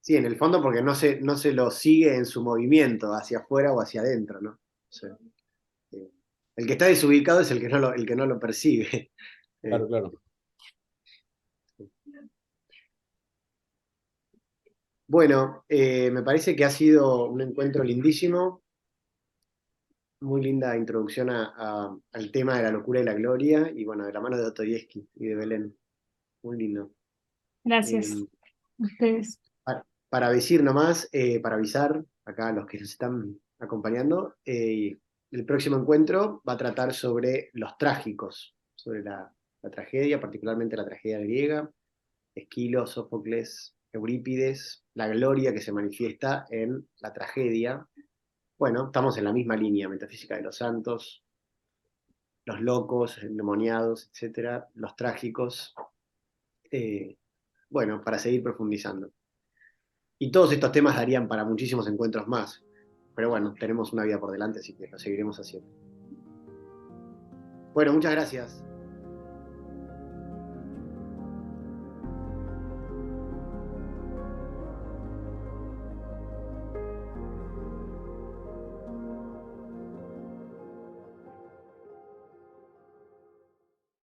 Sí, en el fondo porque no se lo sigue en su movimiento hacia afuera o hacia adentro, ¿no? O sea, el que está desubicado es el que no lo percibe. Claro, claro. Bueno, me parece que ha sido un encuentro lindísimo, muy linda introducción al tema de la locura y la gloria, y bueno, de la mano de Dostoyevsky y de Belén, muy lindo. Gracias Eh, a ustedes. para decir nomás, para avisar acá a los que nos están acompañando, el próximo encuentro va a tratar sobre los trágicos, sobre la tragedia, particularmente la tragedia griega, Esquilo, Sófocles, Eurípides, la gloria que se manifiesta en la tragedia. Bueno, estamos en la misma línea, metafísica de los santos, los locos, endemoniados, etcétera, los trágicos. Eh, bueno, para seguir profundizando. Y todos estos temas darían para muchísimos encuentros más. Pero bueno, tenemos una vida por delante, así que lo seguiremos haciendo. Bueno, muchas gracias.